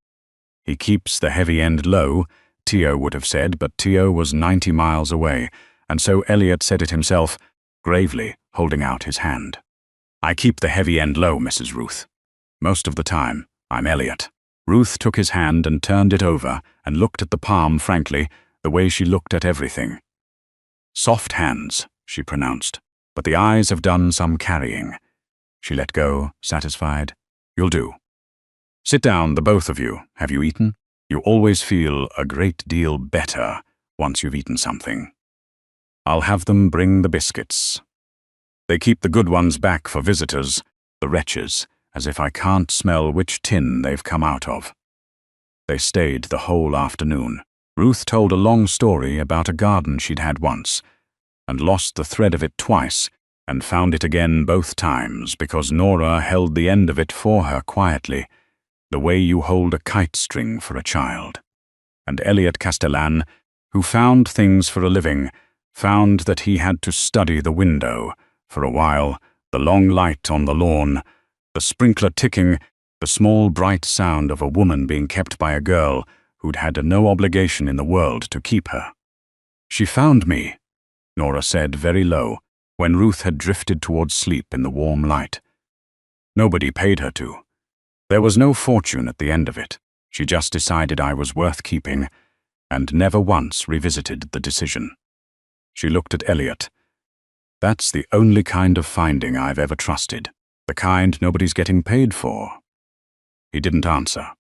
Speaker 1: He keeps the heavy end low," Teo would have said, but Teo was 90 miles away, and so Elliot said it himself, gravely holding out his hand. "I keep the heavy end low, Mrs. Ruth. Most of the time, I'm Elliot." Ruth took his hand and turned it over and looked at the palm frankly, the way she looked at everything. "Soft hands," she pronounced, "but the eyes have done some carrying." She let go, satisfied. "You'll do. Sit down, the both of you. Have you eaten? You always feel a great deal better once you've eaten something. I'll have them bring the biscuits. They keep the good ones back for visitors, the wretches, as if I can't smell which tin they've come out of." They stayed the whole afternoon. Ruth told a long story about a garden she'd had once, and lost the thread of it twice, and found it again both times because Nora held the end of it for her quietly, the way you hold a kite string for a child. And Elliot Castellan, who found things for a living, found that he had to study the window, for a while, the long light on the lawn, the sprinkler ticking, the small bright sound of a woman being kept by a girl who'd had no obligation in the world to keep her. "She found me," Nora said very low, when Ruth had drifted towards sleep in the warm light. "Nobody paid her to. There was no fortune at the end of it. She just decided I was worth keeping, and never once revisited the decision." She looked at Elliot. "That's the only kind of finding I've ever trusted. The kind nobody's getting paid for." He didn't answer.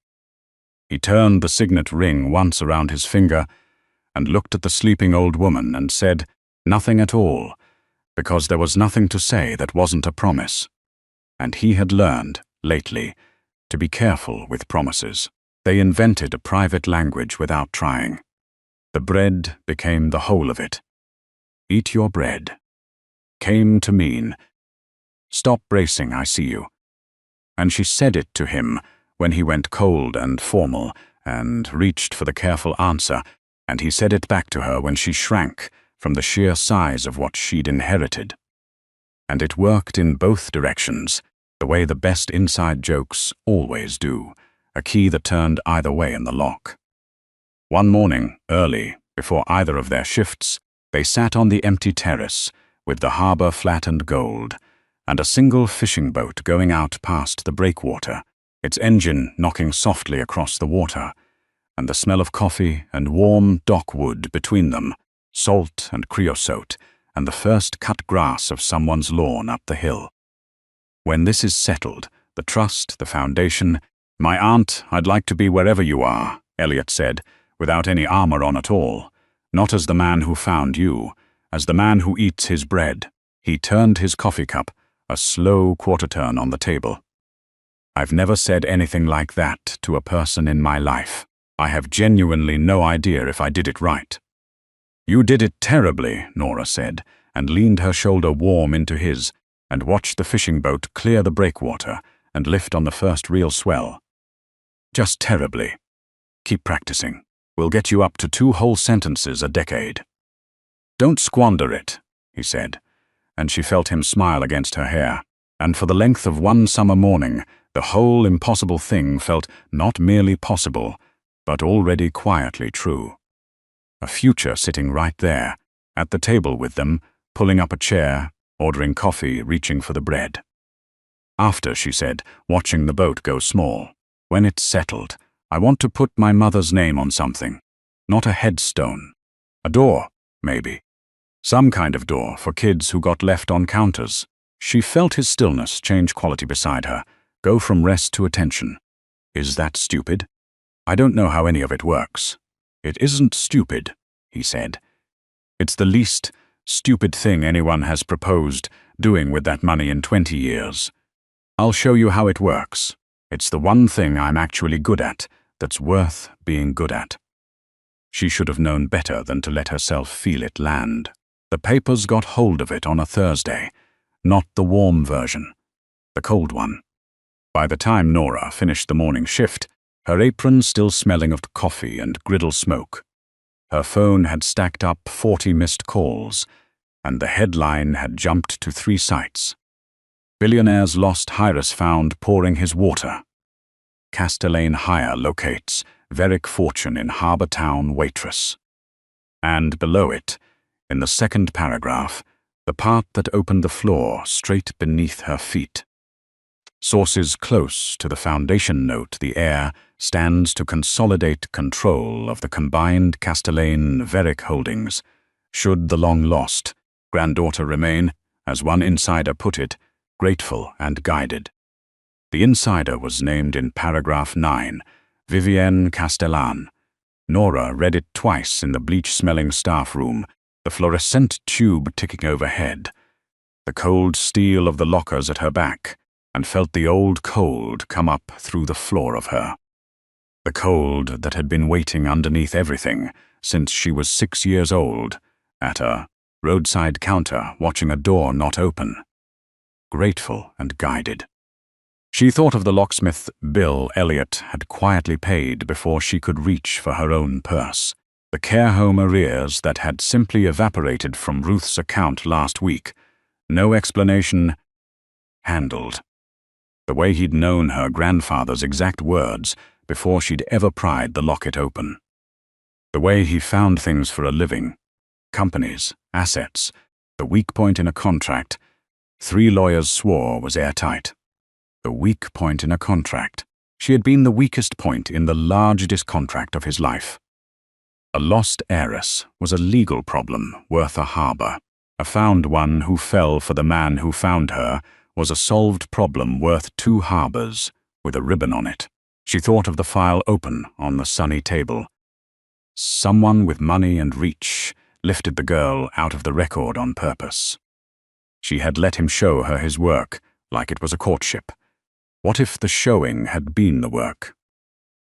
Speaker 1: He turned the signet ring once around his finger and looked at the sleeping old woman and said nothing at all, because there was nothing to say that wasn't a promise. And he had learned, lately, to be careful with promises. They invented a private language without trying. The bread became the whole of it. "Eat your bread" came to mean, "Stop bracing, I see you." and she said it to him when he went cold and formal and reached for the careful answer, and he said it back to her when she shrank from the sheer size of what she'd inherited. And it worked in both directions, the way the best inside jokes always do, a key that turned either way in the lock. One morning, early, before either of their shifts, they sat on the empty terrace, with the harbour flat and gold, and a single fishing boat going out past the breakwater, its engine knocking softly across the water, and the smell of coffee and warm dock wood between them, salt and creosote, and the first cut grass of someone's lawn up the hill. When this is settled, the trust, the foundation, "My aunt, I'd like to be wherever you are," Elliot said, without any armor on at all, not as the man who found you, as the man who eats his bread. He turned his coffee cup, a slow quarter-turn on the table. "I've never said anything like that to a person in my life. I have genuinely no idea if I did it right." "You did it terribly," Nora said, and leaned her shoulder warm into his, and watched the fishing boat clear the breakwater and lift on the first real swell. "Just terribly. Keep practicing. We'll get you up to 2 whole sentences a decade." "Don't squander it," he said, and she felt him smile against her hair, and for the length of one summer morning, the whole impossible thing felt not merely possible, but already quietly true. A future sitting right there, at the table with them, pulling up a chair, ordering coffee, reaching for the bread. "After," she said, watching the boat go small, "when it's settled, I want to put my mother's name on something. Not a headstone. A door, maybe. Some kind of door for kids who got left on counters." She felt his stillness change quality beside her, go from rest to attention. "Is that stupid? I don't know how any of it works." "It isn't stupid," he said. "It's the least stupid thing anyone has proposed doing with that money in 20 years. I'll show you how it works. It's the one thing I'm actually good at, that's worth being good at." She should have known better than to let herself feel it land. The papers got hold of it on a Thursday, not the warm version, the cold one. By the time Nora finished the morning shift, her apron still smelling of coffee and griddle smoke. Her phone had stacked up 40 missed calls, and the headline had jumped to 3 sites. "Billionaire's lost Heiress found pouring his water. Castellane hire locates Veric fortune in harbour town waitress." And below it, in the second paragraph, the part that opened the floor straight beneath her feet. "Sources close to the foundation note the heir stands to consolidate control of the combined Castellane-Veric holdings, should the long-lost granddaughter remain, as one insider put it, grateful and guided." The insider was named in paragraph 9, Vivienne Castellane. Nora read it twice in the bleach-smelling staff room, the fluorescent tube ticking overhead, the cold steel of the lockers at her back, and felt the old cold come up through the floor of her. The cold that had been waiting underneath everything since she was 6 years old, at a roadside counter watching a door not open. Grateful and guided. She thought of the locksmith bill Elliot had quietly paid before she could reach for her own purse. The care home arrears that had simply evaporated from Ruth's account last week. No explanation. Handled. The way he'd known her grandfather's exact words before she'd ever pried the locket open. The way he found things for a living. Companies, assets, the weak point in a contract. 3 lawyers swore was airtight. The weak point in a contract. She had been the weakest point in the largest contract of his life. A lost heiress was a legal problem worth a harbour. A found one who fell for the man who found her was a solved problem worth 2 harbours, with a ribbon on it. She thought of the file open on the sunny table. Someone with money and reach lifted the girl out of the record on purpose. She had let him show her his work, like it was a courtship. What if the showing had been the work?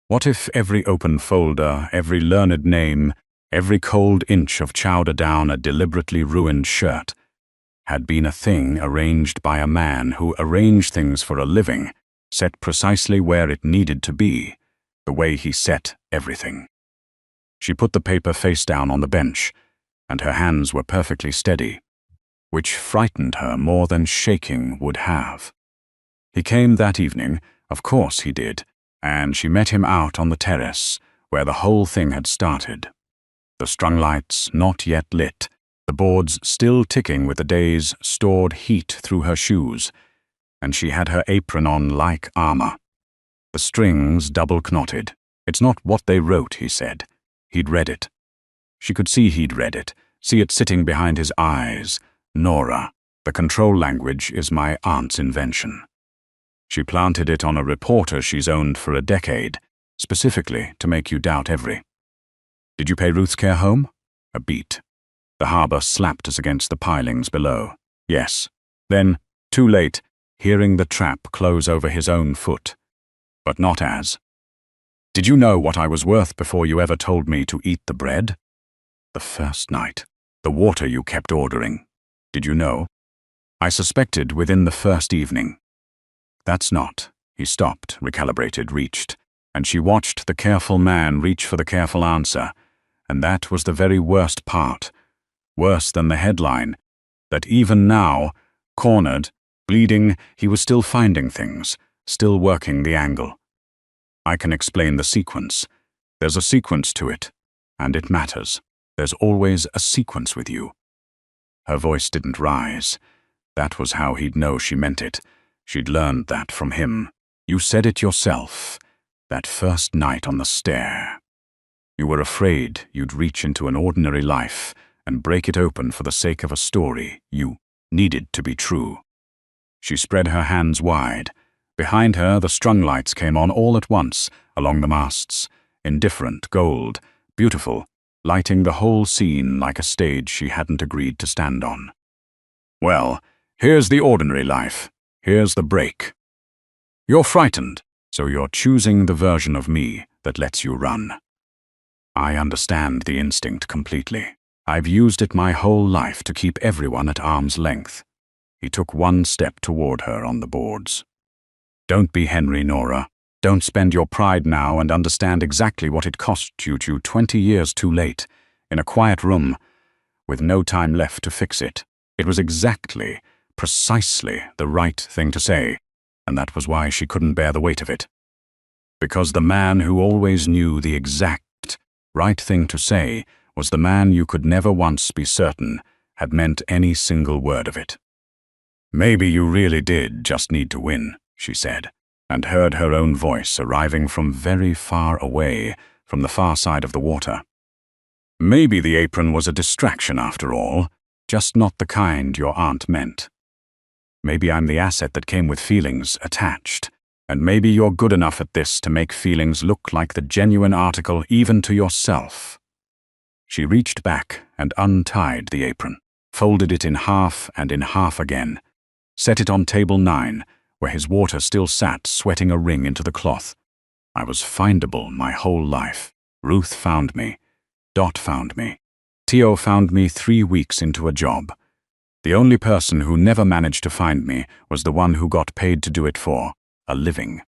Speaker 1: What if every open folder, every learned name, every cold inch of chowder down a deliberately ruined shirt had been a thing arranged by a man who arranged things for a living, set precisely where it needed to be, the way he set everything. She put the paper face down on the bench, and her hands were perfectly steady, which frightened her more than shaking would have. He came that evening, of course he did, and she met him out on the terrace, where the whole thing had started. The strung lights not yet lit, the boards still ticking with the day's stored heat through her shoes, and she had her apron on like armor. The strings double-knotted. It's not what they wrote, he said. He'd read it. She could see he'd read it, see it sitting behind his eyes. Nora, the control language is my aunt's invention. She planted it on a reporter she's owned for a decade, specifically to make you doubt every. Did you pay Ruth's care home? A beat. The harbor slapped us against the pilings below. Yes. Then, too late, hearing the trap close over his own foot. But not as. Did you know what I was worth before you ever told me to eat the bread? The first night. The water you kept ordering. Did you know? I suspected within the first evening. That's not. He stopped, recalibrated, reached, and she watched the careful man reach for the careful answer, and that was the very worst part. Worse than the headline, that even now, cornered, bleeding, he was still finding things, still working the angle. I can explain the sequence. There's a sequence to it, and it matters. There's always a sequence with you. Her voice didn't rise. That was how he'd know she meant it. She'd learned that from him. You said it yourself, that first night on the stair. You were afraid you'd reach into an ordinary life and break it open for the sake of a story you needed to be true. She spread her hands wide. Behind her, the strung lights came on all at once, along the masts, indifferent, gold, beautiful, lighting the whole scene like a stage she hadn't agreed to stand on. Well, here's the ordinary life. Here's the break. You're frightened, so you're choosing the version of me that lets you run. I understand the instinct completely. I've used it my whole life to keep everyone at arm's length. He took one step toward her on the boards. Don't be Henry, Nora. Don't spend your pride now and understand exactly what it cost you 20 years too late, in a quiet room, with no time left to fix it. It was exactly, precisely the right thing to say, and that was why she couldn't bear the weight of it. Because the man who always knew the exact right thing to say was the man you could never once be certain had meant any single word of it. Maybe you really did just need to win, she said, and heard her own voice arriving from very far away, from the far side of the water. Maybe the apron was a distraction after all, just not the kind your aunt meant. Maybe I'm the asset that came with feelings attached, and maybe you're good enough at this to make feelings look like the genuine article even to yourself. She reached back and untied the apron, folded it in half and in half again, set it on table 9, where his water still sat sweating a ring into the cloth. I was findable my whole life. Ruth found me. Dot found me. Tio found me 3 weeks into a job. The only person who never managed to find me was the one who got paid to do it for a living.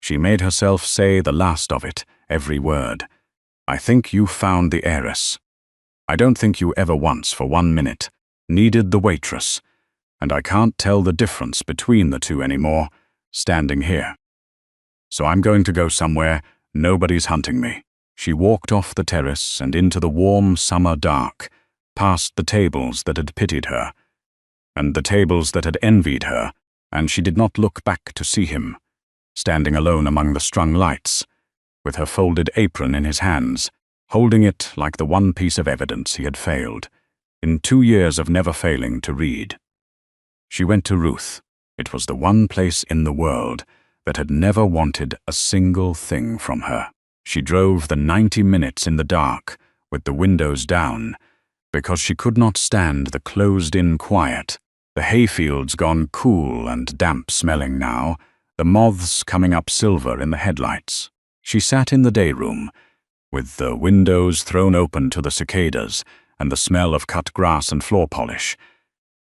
Speaker 1: She made herself say the last of it, every word. I think you found the heiress. I don't think you ever once, for 1 minute, needed the waitress, and I can't tell the difference between the two anymore, standing here. So I'm going to go somewhere nobody's hunting me. She walked off the terrace and into the warm summer dark, past the tables that had pitied her, and the tables that had envied her, and she did not look back to see him, standing alone among the strung lights, with her folded apron in his hands, holding it like the one piece of evidence he had failed, in 2 years of never failing to read. She went to Ruth. It was the one place in the world that had never wanted a single thing from her. She drove the 90 minutes in the dark, with the windows down, because she could not stand the closed-in quiet, the hayfields gone cool and damp-smelling now, the moths coming up silver in the headlights. She sat in the day room, with the windows thrown open to the cicadas, and the smell of cut grass and floor polish,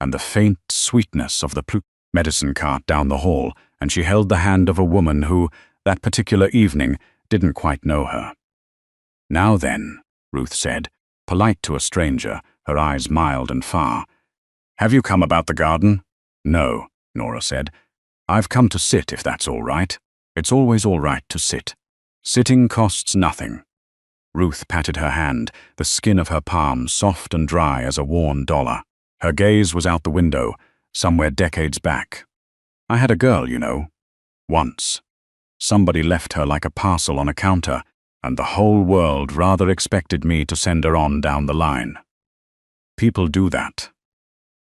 Speaker 1: and the faint sweetness of the medicine cart down the hall, and she held the hand of a woman who, that particular evening, didn't quite know her. "Now then," Ruth said, polite to a stranger, her eyes mild and far. "Have you come about the garden?" "No," Nora said. "I've come to sit, if that's all right. It's always all right to sit. Sitting costs nothing." Ruth patted her hand, the skin of her palm soft and dry as a worn dollar. Her gaze was out the window, somewhere decades back. "I had a girl, you know. Once. Somebody left her like a parcel on a counter, and the whole world rather expected me to send her on down the line. People do that.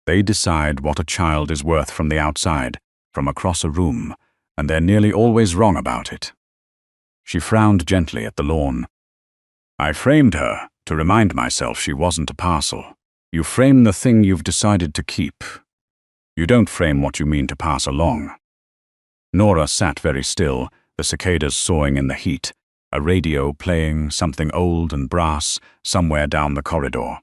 Speaker 1: They decide what a child is worth from the outside, from across a room, and they're nearly always wrong about it." She frowned gently at the lawn. "I framed her to remind myself she wasn't a parcel. You frame the thing you've decided to keep. You don't frame what you mean to pass along." Nora sat very still, the cicadas sawing in the heat, a radio playing something old and brass somewhere down the corridor.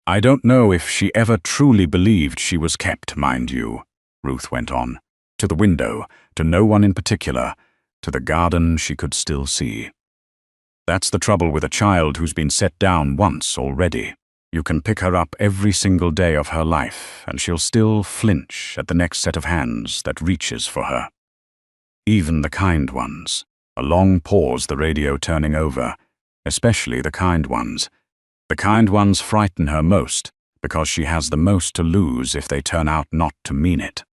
Speaker 1: "I don't know if she ever truly believed she was kept, mind you," Ruth went on, to the window, to no one in particular, to the garden she could still see. "That's the trouble with a child who's been set down once already. You can pick her up every single day of her life, and she'll still flinch at the next set of hands that reaches for her. Even the kind ones." A long pause, the radio turning over. "Especially the kind ones. The kind ones frighten her most, because she has the most to lose if they turn out not to mean it."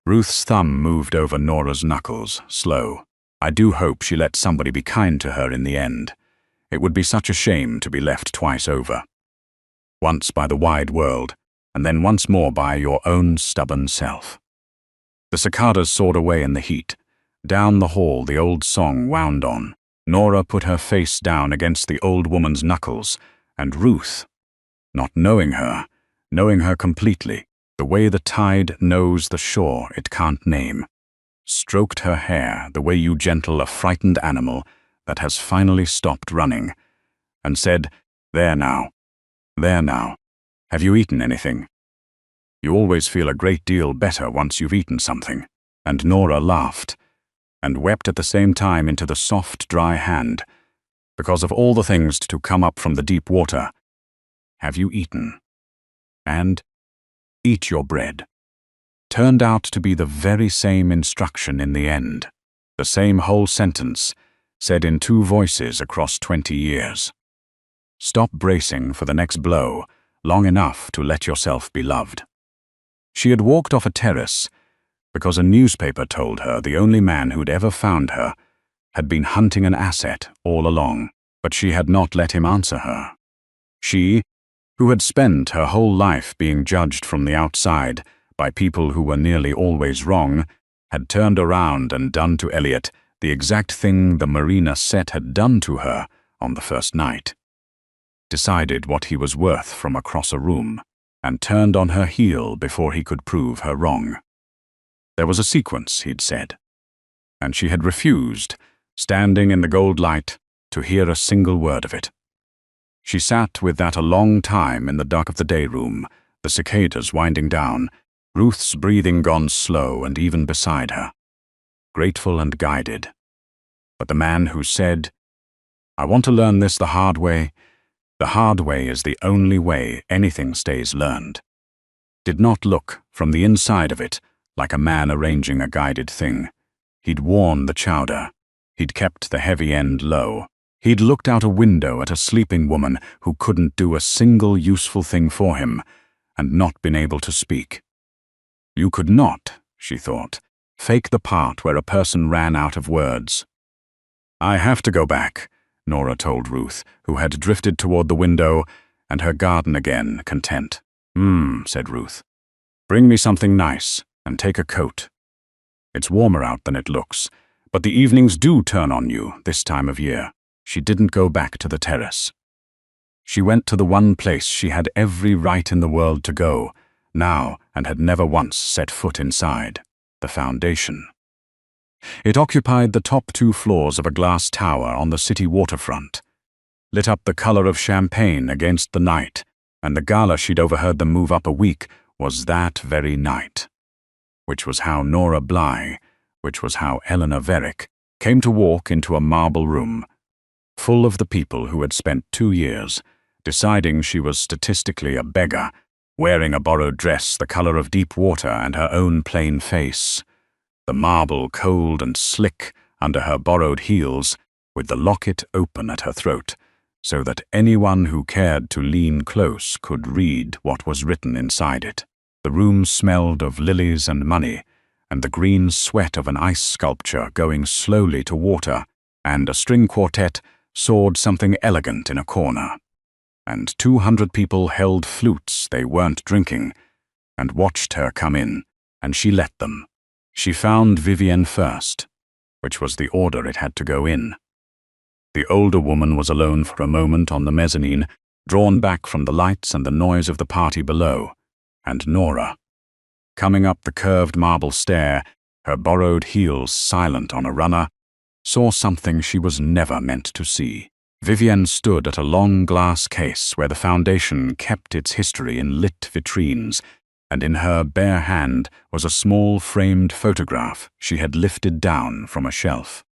Speaker 1: Ruth's thumb moved over Nora's knuckles, slow. "I do hope she lets somebody be kind to her in the end. It would be such a shame to be left twice over. Once by the wide world, and then once more by your own stubborn self." The cicadas soared away in the heat. Down the hall the old song wound on. Nora put her face down against the old woman's knuckles, and Ruth, not knowing her completely, the way the tide knows the shore it can't name, stroked her hair the way you gentle a frightened animal that has finally stopped running, and said, there now, have you eaten anything? You always feel a great deal better once you've eaten something." And Nora laughed, and wept at the same time into the soft, dry hand, because of all the things to come up from the deep water. "Have you eaten?" And "Eat your bread" turned out to be the very same instruction in the end, the same whole sentence, said in two voices across 20 years. Stop bracing for the next blow long enough to let yourself be loved. She had walked off a terrace because a newspaper told her the only man who'd ever found her had been hunting an asset all along, but she had not let him answer her. She, who had spent her whole life being judged from the outside by people who were nearly always wrong, had turned around and done to Elliot the exact thing the marina set had done to her on the first night. Decided what he was worth from across a room, and turned on her heel before he could prove her wrong. There was a sequence, he'd said, and she had refused, standing in the gold light, to hear a single word of it. She sat with that a long time in the dark of the day room, the cicadas winding down, Ruth's breathing gone slow and even beside her, grateful and guided. But the man who said, "I want to learn this the hard way is the only way anything stays learned," did not look, from the inside of it, like a man arranging a guided thing. He'd worn the chowder. He'd kept the heavy end low. He'd looked out a window at a sleeping woman who couldn't do a single useful thing for him, and not been able to speak. You could not, she thought, fake the part where a person ran out of words. "I have to go back," Nora told Ruth, who had drifted toward the window and her garden again, content. Said Ruth. "Bring me something nice, and take a coat. It's warmer out than it looks, but the evenings do turn on you this time of year." She didn't go back to the terrace. She went to the one place she had every right in the world to go, now, and had never once set foot inside, the foundation. It occupied the top 2 floors of a glass tower on the city waterfront, lit up the color of champagne against the night, and the gala she'd overheard them move up a week was that very night, which was how Nora Bly, which was how Eleanor Varick came to walk into a marble room, full of the people who had spent 2 years deciding she was statistically a beggar, wearing a borrowed dress the color of deep water and her own plain face, the marble cold and slick under her borrowed heels, with the locket open at her throat, so that anyone who cared to lean close could read what was written inside it. The room smelled of lilies and money, and the green sweat of an ice sculpture going slowly to water, and a string quartet sawed something elegant in a corner. And 200 people held flutes they weren't drinking, and watched her come in, and she let them. She found Vivienne first, which was the order it had to go in. The older woman was alone for a moment on the mezzanine, drawn back from the lights and the noise of the party below, and Nora, coming up the curved marble stair, her borrowed heels silent on a runner, saw something she was never meant to see. Vivienne stood at a long glass case where the foundation kept its history in lit vitrines, and in her bare hand was a small framed photograph she had lifted down from a shelf.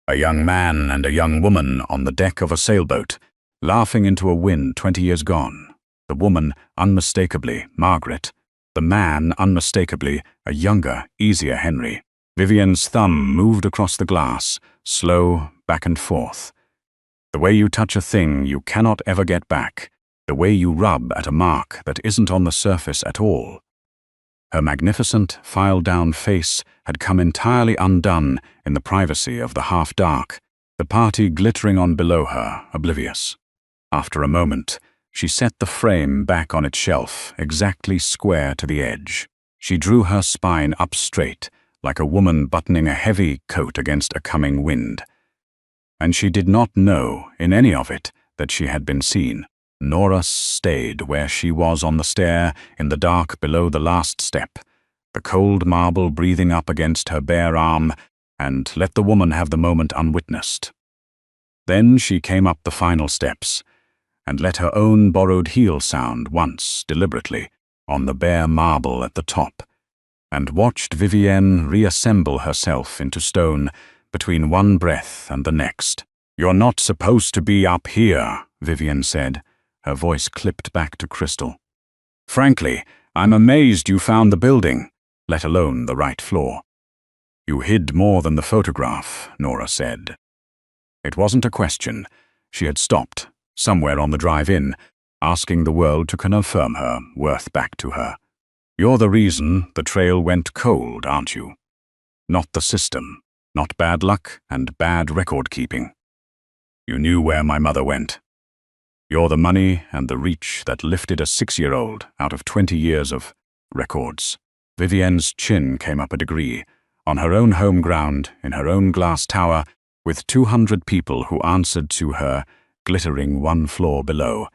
Speaker 1: A young man and a young woman on the deck of a sailboat, laughing into a wind 20 years gone. The woman, unmistakably Margaret. The man, unmistakably a younger, easier Henry. Vivienne's thumb moved across the glass, slow, back and forth. The way you touch a thing you cannot ever get back, the way you rub at a mark that isn't on the surface at all. Her magnificent, filed-down face had come entirely undone in the privacy of the half-dark, the party glittering on below her, oblivious. After a moment, she set the frame back on its shelf, exactly square to the edge. She drew her spine up straight, like a woman buttoning a heavy coat against a coming wind. And she did not know, in any of it, that she had been seen. Nora stayed where she was on the stair, in the dark below the last step, the cold marble breathing up against her bare arm, and let the woman have the moment unwitnessed. Then she came up the final steps, and let her own borrowed heel sound once, deliberately, on the bare marble at the top, and watched Vivienne reassemble herself into stone between one breath and the next. "You're not supposed to be up here," Vivienne said, her voice clipped back to crystal. "Frankly, I'm amazed you found the building, let alone the right floor." "You hid more than the photograph," Nora said. It wasn't a question. She had stopped, somewhere on the drive-in, asking the world to confirm her worth back to her. "You're the reason the trail went cold, aren't you? Not the system, not bad luck and bad record-keeping. You knew where my mother went. You're the money and the reach that lifted a 6-year-old out of 20 years of records." Vivienne's chin came up a degree, on her own home ground, in her own glass tower, with 200 people who answered to her, glittering one floor below.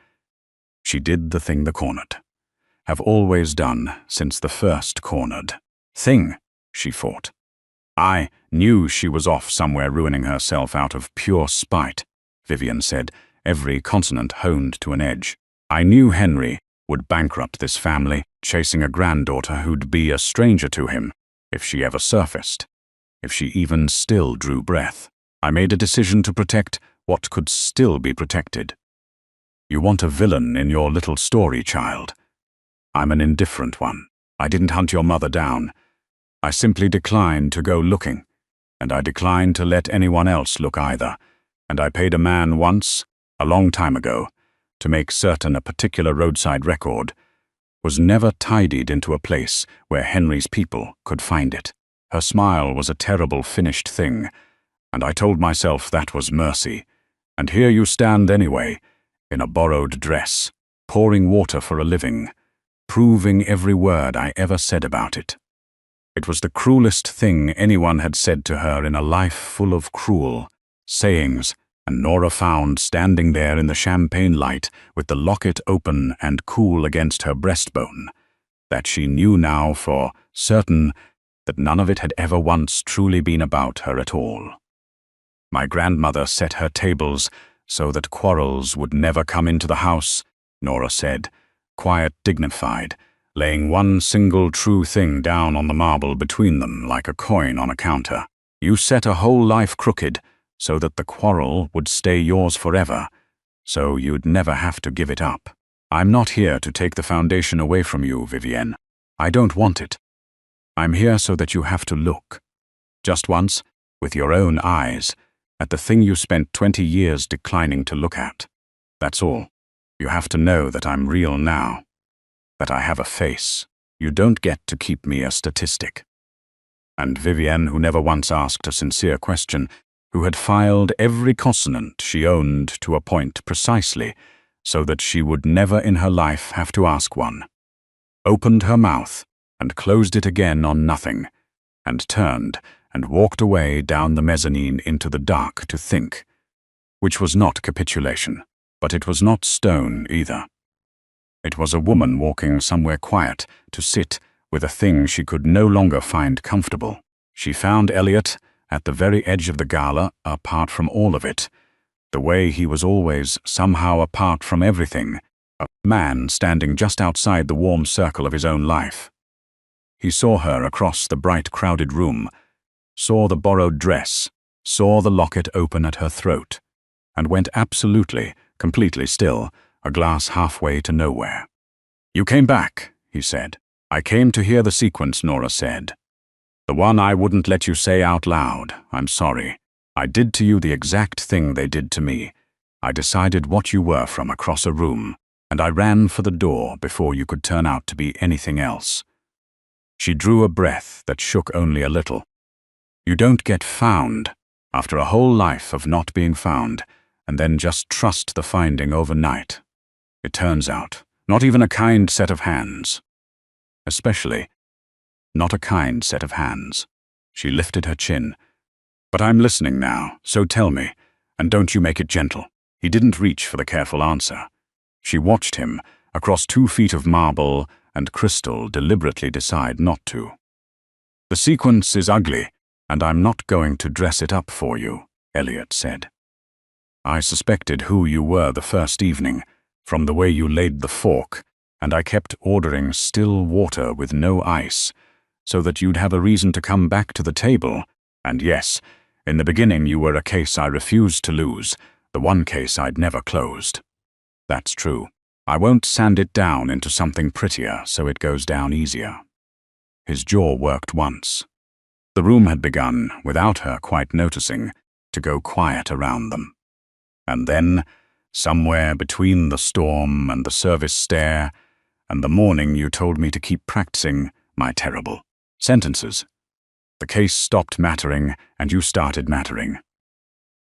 Speaker 1: She did the thing the cornered. Have always done since the first cornered thing, she fought. "I knew she was off somewhere ruining herself out of pure spite," Vivienne said, every consonant honed to an edge. "I knew Henry would bankrupt this family, chasing a granddaughter who'd be a stranger to him, if she ever surfaced, if she even still drew breath. I made a decision to protect what could still be protected. You want a villain in your little story, child. I'm an indifferent one. I didn't hunt your mother down. I simply declined to go looking, and I declined to let anyone else look either, and I paid a man once, a long time ago, to make certain a particular roadside record was never tidied into a place where Henry's people could find it. Her smile was a terrible finished thing, and I told myself that was mercy. And here you stand anyway, in a borrowed dress, pouring water for a living, proving every word I ever said about it. It was the cruelest thing anyone had said to her in a life full of cruel sayings, and Nora found standing there in the champagne light with the locket open and cool against her breastbone, that she knew now for certain that none of it had ever once truly been about her at all. My grandmother set her tables so that quarrels would never come into the house, Nora said, quiet, dignified, laying one single true thing down on the marble between them like a coin on a counter. You set a whole life crooked so that the quarrel would stay yours forever, so you'd never have to give it up. I'm not here to take the foundation away from you, Vivienne. I don't want it. I'm here so that you have to look, just once, with your own eyes, at the thing you spent 20 years declining to look at. That's all. You have to know that I'm real now, that I have a face. You don't get to keep me a statistic. And Vivienne, who never once asked a sincere question, who had filed every consonant she owned to a point precisely, so that she would never in her life have to ask one, opened her mouth and closed it again on nothing, and turned and walked away down the mezzanine into the dark to think, which was not capitulation, but it was not stone either. It was a woman walking somewhere quiet to sit with a thing she could no longer find comfortable. She found Elliot at the very edge of the gala, apart from all of it, the way he was always somehow apart from everything, a man standing just outside the warm circle of his own life. He saw her across the bright crowded room, saw the borrowed dress, saw the locket open at her throat, and went absolutely, completely still, a glass halfway to nowhere. "You came back," he said. "I came to hear the sequence," Nora said. "The one I wouldn't let you say out loud. I'm sorry. I did to you the exact thing they did to me. I decided what you were from across a room, and I ran for the door before you could turn out to be anything else." She drew a breath that shook only a little. You don't get found after a whole life of not being found, and then just trust the finding overnight. It turns out, not even a kind set of hands. Especially, not a kind set of hands. She lifted her chin. "But I'm listening now, so tell me, and don't you make it gentle." He didn't reach for the careful answer. She watched him, across 2 feet of marble and crystal, deliberately decide not to. "The sequence is ugly, and I'm not going to dress it up for you," Elliot said. "I suspected who you were the first evening, from the way you laid the fork, and I kept ordering still water with no ice, so that you'd have a reason to come back to the table. And yes, in the beginning you were a case I refused to lose, the one case I'd never closed. That's true. I won't sand it down into something prettier so it goes down easier." His jaw worked once. The room had begun, without her quite noticing, to go quiet around them. And then, somewhere between the storm and the service stare and the morning you told me to keep practicing my terrible sentences, the case stopped mattering and you started mattering.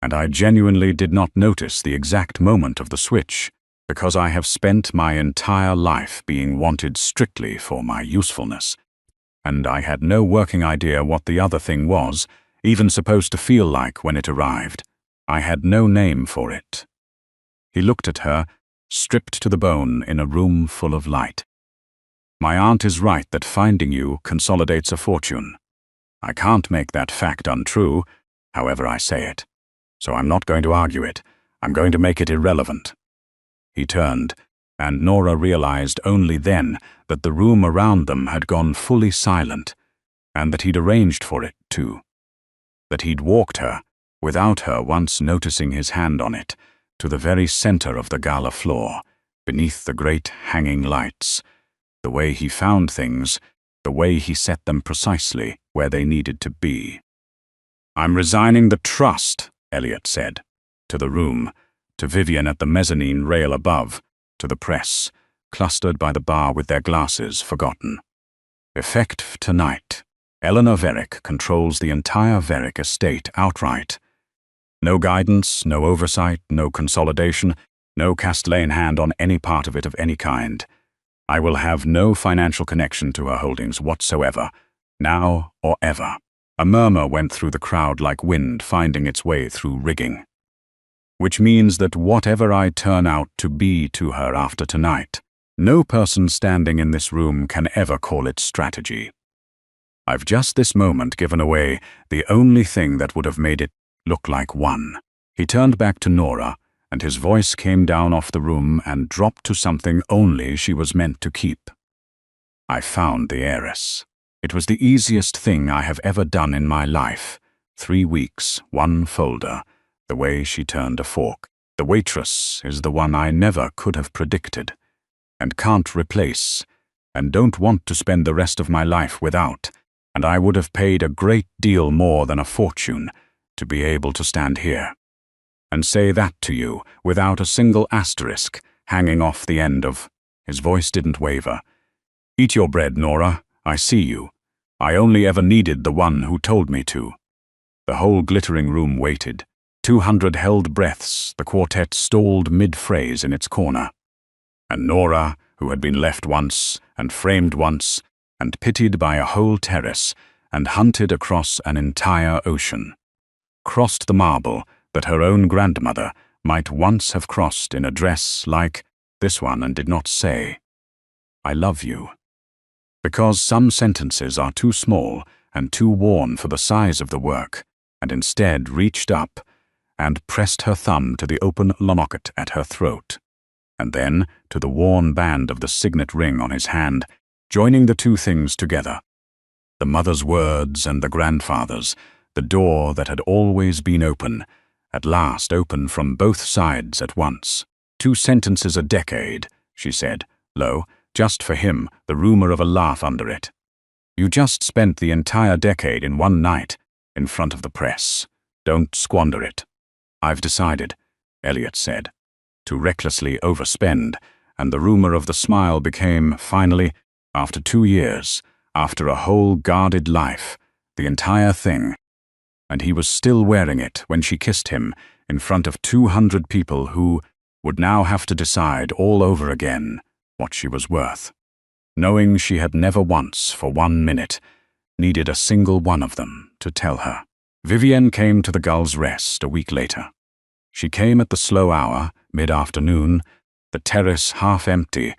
Speaker 1: And I genuinely did not notice the exact moment of the switch, because I have spent my entire life being wanted strictly for my usefulness, and I had no working idea what the other thing was, even supposed to feel like when it arrived. I had no name for it. He looked at her, stripped to the bone in a room full of light. "My aunt is right that finding you consolidates a fortune. I can't make that fact untrue, however I say it. So I'm not going to argue it. I'm going to make it irrelevant." He turned, and Nora realized only then that the room around them had gone fully silent, and that he'd arranged for it too. That he'd walked her, without her once noticing his hand on it, to the very center of the gala floor, beneath the great hanging lights. The way he found things, the way he set them precisely where they needed to be. "I'm resigning the trust," Elliot said, to the room, to Vivienne at the mezzanine rail above, to the press, clustered by the bar with their glasses forgotten. "Effective tonight. Eleanor Varick controls the entire Varick estate outright. No guidance, no oversight, no consolidation, no Castellane hand on any part of it of any kind. I will have no financial connection to her holdings whatsoever, now or ever." A murmur went through the crowd like wind finding its way through rigging. "Which means that whatever I turn out to be to her after tonight, no person standing in this room can ever call it strategy. I've just this moment given away the only thing that would have made it look like one." He turned back to Nora, and his voice came down off the room and dropped to something only she was meant to keep. I found the heiress. It was the easiest thing I have ever done in my life. 3 weeks, 1 folder, the way she turned a fork. The waitress is the one I never could have predicted, and can't replace, and don't want to spend the rest of my life without, and I would have paid a great deal more than a fortune to be able to stand here and say that to you without a single asterisk hanging off the end of. His voice didn't waver. Eat your bread, Nora. I see you. I only ever needed the one who told me to. The whole glittering room waited. 200 held breaths, the quartet stalled mid-phrase in its corner. And Nora, who had been left once, and framed once, and pitied by a whole terrace, and hunted across an entire ocean, crossed the marble that her own grandmother might once have crossed in a dress like this one, and did not say, "I love you." Because some sentences are too small and too worn for the size of the work, and instead reached up and pressed her thumb to the open locket at her throat, and then to the worn band of the signet ring on his hand, joining the two things together. The mother's words and the grandfather's, the door that had always been open, at last open from both sides at once. 2 sentences a decade, she said, low, just for him, the rumor of a laugh under it. You just spent the entire decade in one night, in front of the press. Don't squander it. I've decided, Elliot said, to recklessly overspend, and the rumor of the smile became, finally, after 2 years, after a whole guarded life, the entire thing. And he was still wearing it when she kissed him in front of 200 people who would now have to decide all over again what she was worth, knowing she had never once, for 1 minute, needed a single one of them to tell her. Vivienne came to the Gull's Rest a week later. She came at the slow hour, mid-afternoon, the terrace half empty,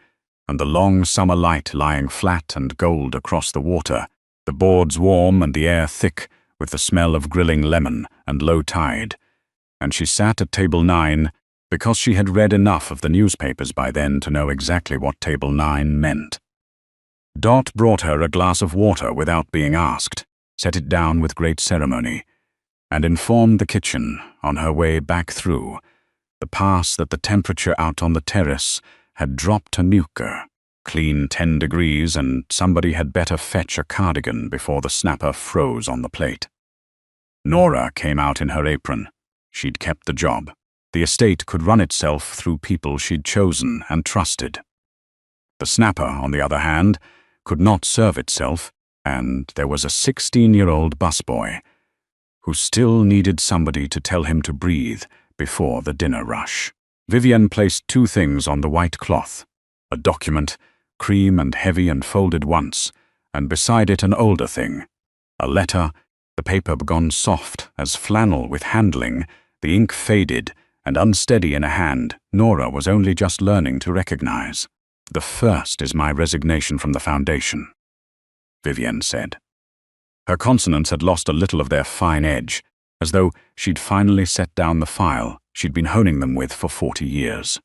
Speaker 1: and the long summer light lying flat and gold across the water, the boards warm and the air thick with the smell of grilling lemon and low tide. And she sat at table 9 because she had read enough of the newspapers by then to know exactly what table 9 meant. Dot brought her a glass of water without being asked, set it down with great ceremony, and informed the kitchen, on her way back through, the pass that the temperature out on the terrace had dropped to nuclear, clean 10 degrees, and somebody had better fetch a cardigan before the snapper froze on the plate. Nora came out in her apron. She'd kept the job. The estate could run itself through people she'd chosen and trusted. The snapper, on the other hand, could not serve itself, and there was a 16-year-old busboy who still needed somebody to tell him to breathe before the dinner rush. Vivienne placed 2 things on the white cloth, a document, cream and heavy and folded once, and beside it an older thing, a letter, the paper gone soft as flannel with handling, the ink faded and unsteady in a hand Nora was only just learning to recognize. "The first is my resignation from the foundation," Vivienne said. Her consonants had lost a little of their fine edge, as though she'd finally set down the file she'd been honing them with for 40 years.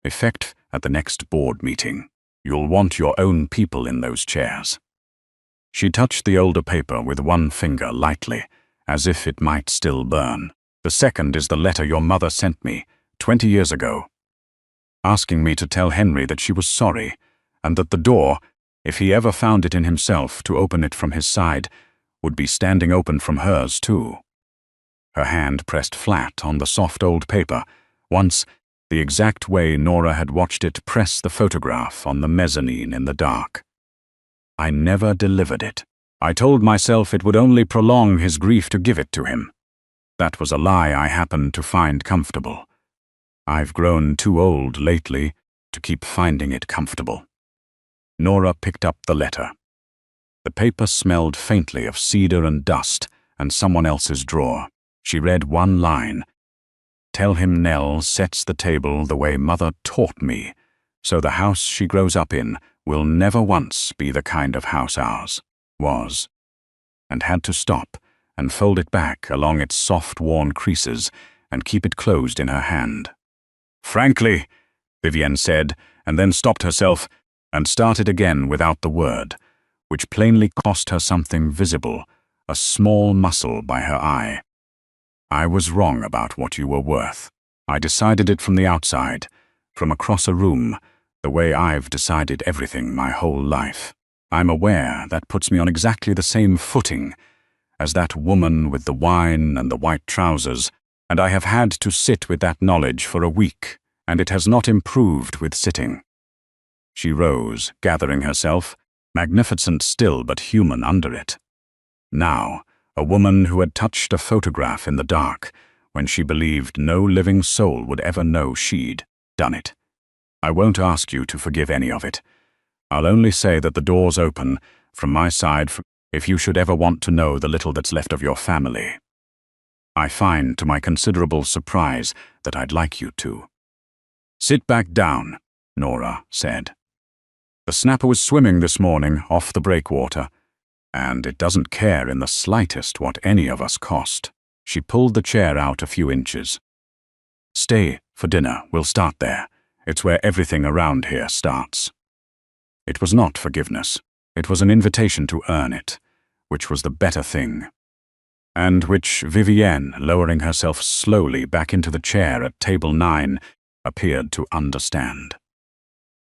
Speaker 1: "Effect at the next board meeting. You'll want your own people in those chairs." She touched the older paper with 1 finger lightly, as if it might still burn. "The second is the letter your mother sent me 20 years ago, asking me to tell Henry that she was sorry, and that the door, if he ever found it in himself to open it from his side, would be standing open from hers too." Her hand pressed flat on the soft old paper, once the exact way Nora had watched it press the photograph on the mezzanine in the dark. "I never delivered it. I told myself it would only prolong his grief to give it to him. That was a lie I happened to find comfortable. I've grown too old lately to keep finding it comfortable." Nora picked up the letter. The paper smelled faintly of cedar and dust and someone else's drawer. She read 1 line. "Tell him Nell sets the table the way Mother taught me, so the house she grows up in will never once be the kind of house ours was," and had to stop and fold it back along its soft, worn creases and keep it closed in her hand. "Frankly," Vivienne said, and then stopped herself, and started again without the word, which plainly cost her something visible, a small muscle by her eye. I was wrong about what you were worth. I decided it from the outside, from across a room, the way I've decided everything my whole life. I'm aware that puts me on exactly the same footing as that woman with the wine and the white trousers, and I have had to sit with that knowledge for a week, and it has not improved with sitting. She rose, gathering herself, magnificent still but human under it. Now, a woman who had touched a photograph in the dark when she believed no living soul would ever know she'd done it. I won't ask you to forgive any of it. I'll only say that the door's open, from my side, if you should ever want to know the little that's left of your family. I find, to my considerable surprise, that I'd like you to. Sit back down, Nora said. The snapper was swimming this morning off the breakwater, and it doesn't care in the slightest what any of us cost. She pulled the chair out a few inches. Stay for dinner, we'll start there. It's where everything around here starts. It was not forgiveness. It was an invitation to earn it, which was the better thing, and which Vivienne, lowering herself slowly back into the chair at table 9, appeared to understand.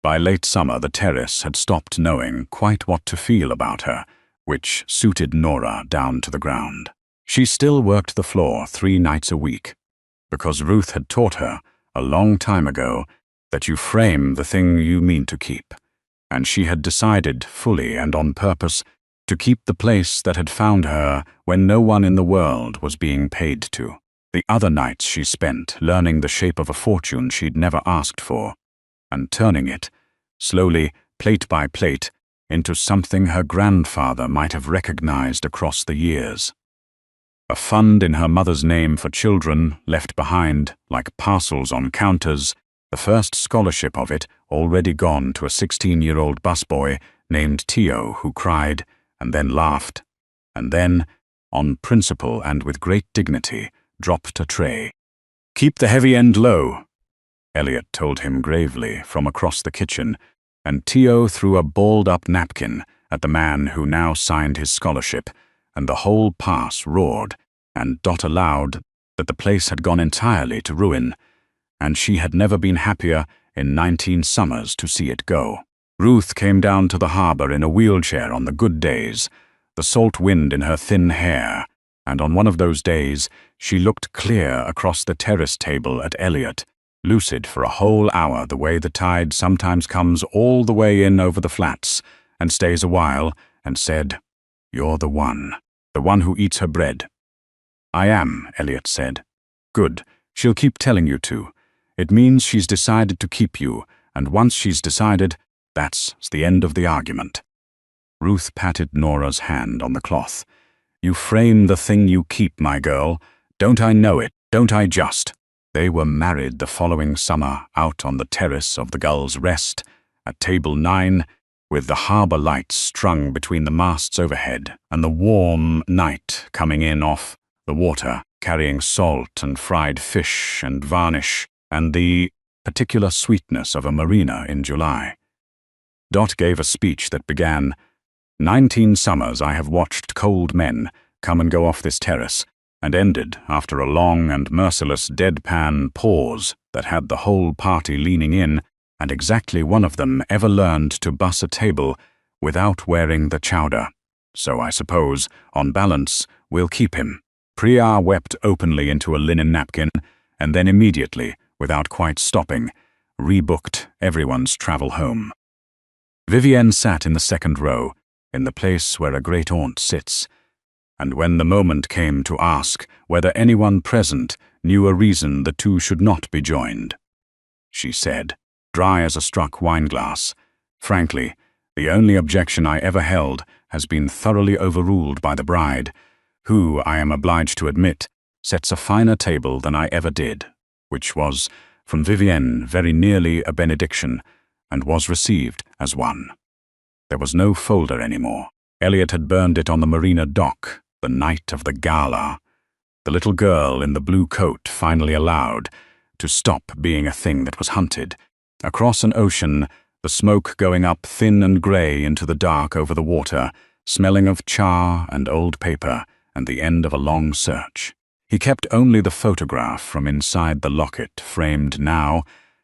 Speaker 1: By late summer, the terrace had stopped knowing quite what to feel about her, which suited Nora down to the ground. She still worked the floor 3 nights a week, because Ruth had taught her, a long time ago, that you frame the thing you mean to keep, and she had decided, fully and on purpose, to keep the place that had found her when no one in the world was being paid to. The other nights she spent learning the shape of a fortune she'd never asked for, and turning it, slowly, plate by plate, into something her grandfather might have recognized across the years. A fund in her mother's name for children, left behind, like parcels on counters, the first scholarship of it already gone to a 16-year-old busboy named Tio, who cried, and then laughed, and then, on principle and with great dignity, dropped a tray. "Keep the heavy end low," Elliot told him gravely from across the kitchen, and Tio threw a balled-up napkin at the man who now signed his scholarship, and the whole pass roared, and Dot allowed that the place had gone entirely to ruin, and she had never been happier in 19 summers to see it go. Ruth came down to the harbor in a wheelchair on the good days, the salt wind in her thin hair, and on one of those days she looked clear across the terrace table at Elliot, lucid for a whole hour the way the tide sometimes comes all the way in over the flats and stays a while, and said, "You're the one who eats her bread." "I am," Elliot said. "Good, she'll keep telling you to. It means she's decided to keep you, and once she's decided, that's the end of the argument." Ruth patted Nora's hand on the cloth. "You frame the thing you keep, my girl. Don't I know it? Don't I just?" They were married the following summer out on the terrace of the Gull's Rest, at table 9, with the harbor lights strung between the masts overhead, and the warm night coming in off the water, carrying salt and fried fish and varnish, and the particular sweetness of a marina in July. Dot gave a speech that began, 19 summers I have watched cold men come and go off this terrace, and ended after a long and merciless deadpan pause that had the whole party leaning in, and exactly one of them ever learned to buss a table without wearing the chowder. So I suppose, on balance, we'll keep him. Priya wept openly into a linen napkin, and then immediately, without quite stopping, rebooked everyone's travel home. Vivienne sat in the second row, in the place where a great-aunt sits, and when the moment came to ask whether anyone present knew a reason the two should not be joined, she said, dry as a struck wineglass, "Frankly, the only objection I ever held has been thoroughly overruled by the bride, who, I am obliged to admit, sets a finer table than I ever did," which was, from Vivienne, very nearly a benediction, and was received as one. There was no folder anymore. Elliot had burned it on the marina dock, the night of the gala. The little girl in the blue coat finally allowed to stop being a thing that was hunted. Across an ocean, the smoke going up thin and grey into the dark over the water, smelling of char and old paper and the end of a long search. He kept only the photograph from inside the locket, framed now,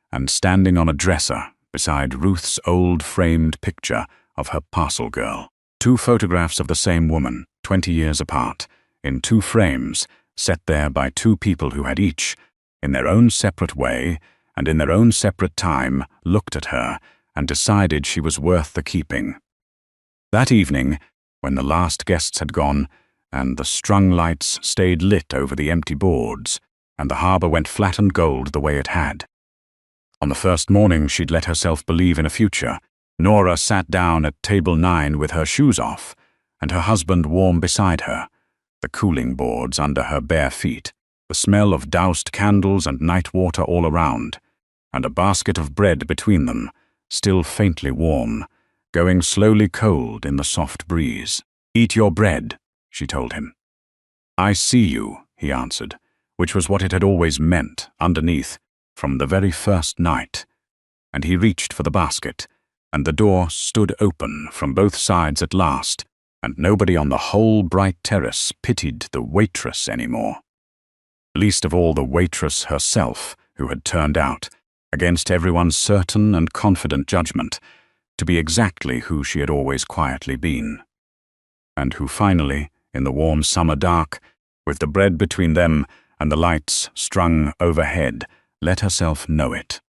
Speaker 1: and standing on a dresser beside Ruth's old framed picture of her parcel girl. 2 photographs of the same woman, 20 years apart, in 2 frames, set there by 2 people who had each, in their own separate way and in their own separate time, looked at her and decided she was worth the keeping. That evening, when the last guests had gone, and the strung lights stayed lit over the empty boards, and the harbour went flat and gold the way it had. On the first morning she'd let herself believe in a future, Nora sat down at table 9 with her shoes off, and her husband warm beside her, the cooling boards under her bare feet, the smell of doused candles and night water all around, and a basket of bread between them, still faintly warm, going slowly cold in the soft breeze. "Eat your bread," she told him. "I see you," he answered, which was what it had always meant, underneath, from the very first night. And he reached for the basket, and the door stood open from both sides at last, and nobody on the whole bright terrace pitied the waitress anymore. Least of all the waitress herself, who had turned out, against everyone's certain and confident judgment, to be exactly who she had always quietly been. And who finally, in the warm summer dark, with the bread between them and the lights strung overhead, let herself know it.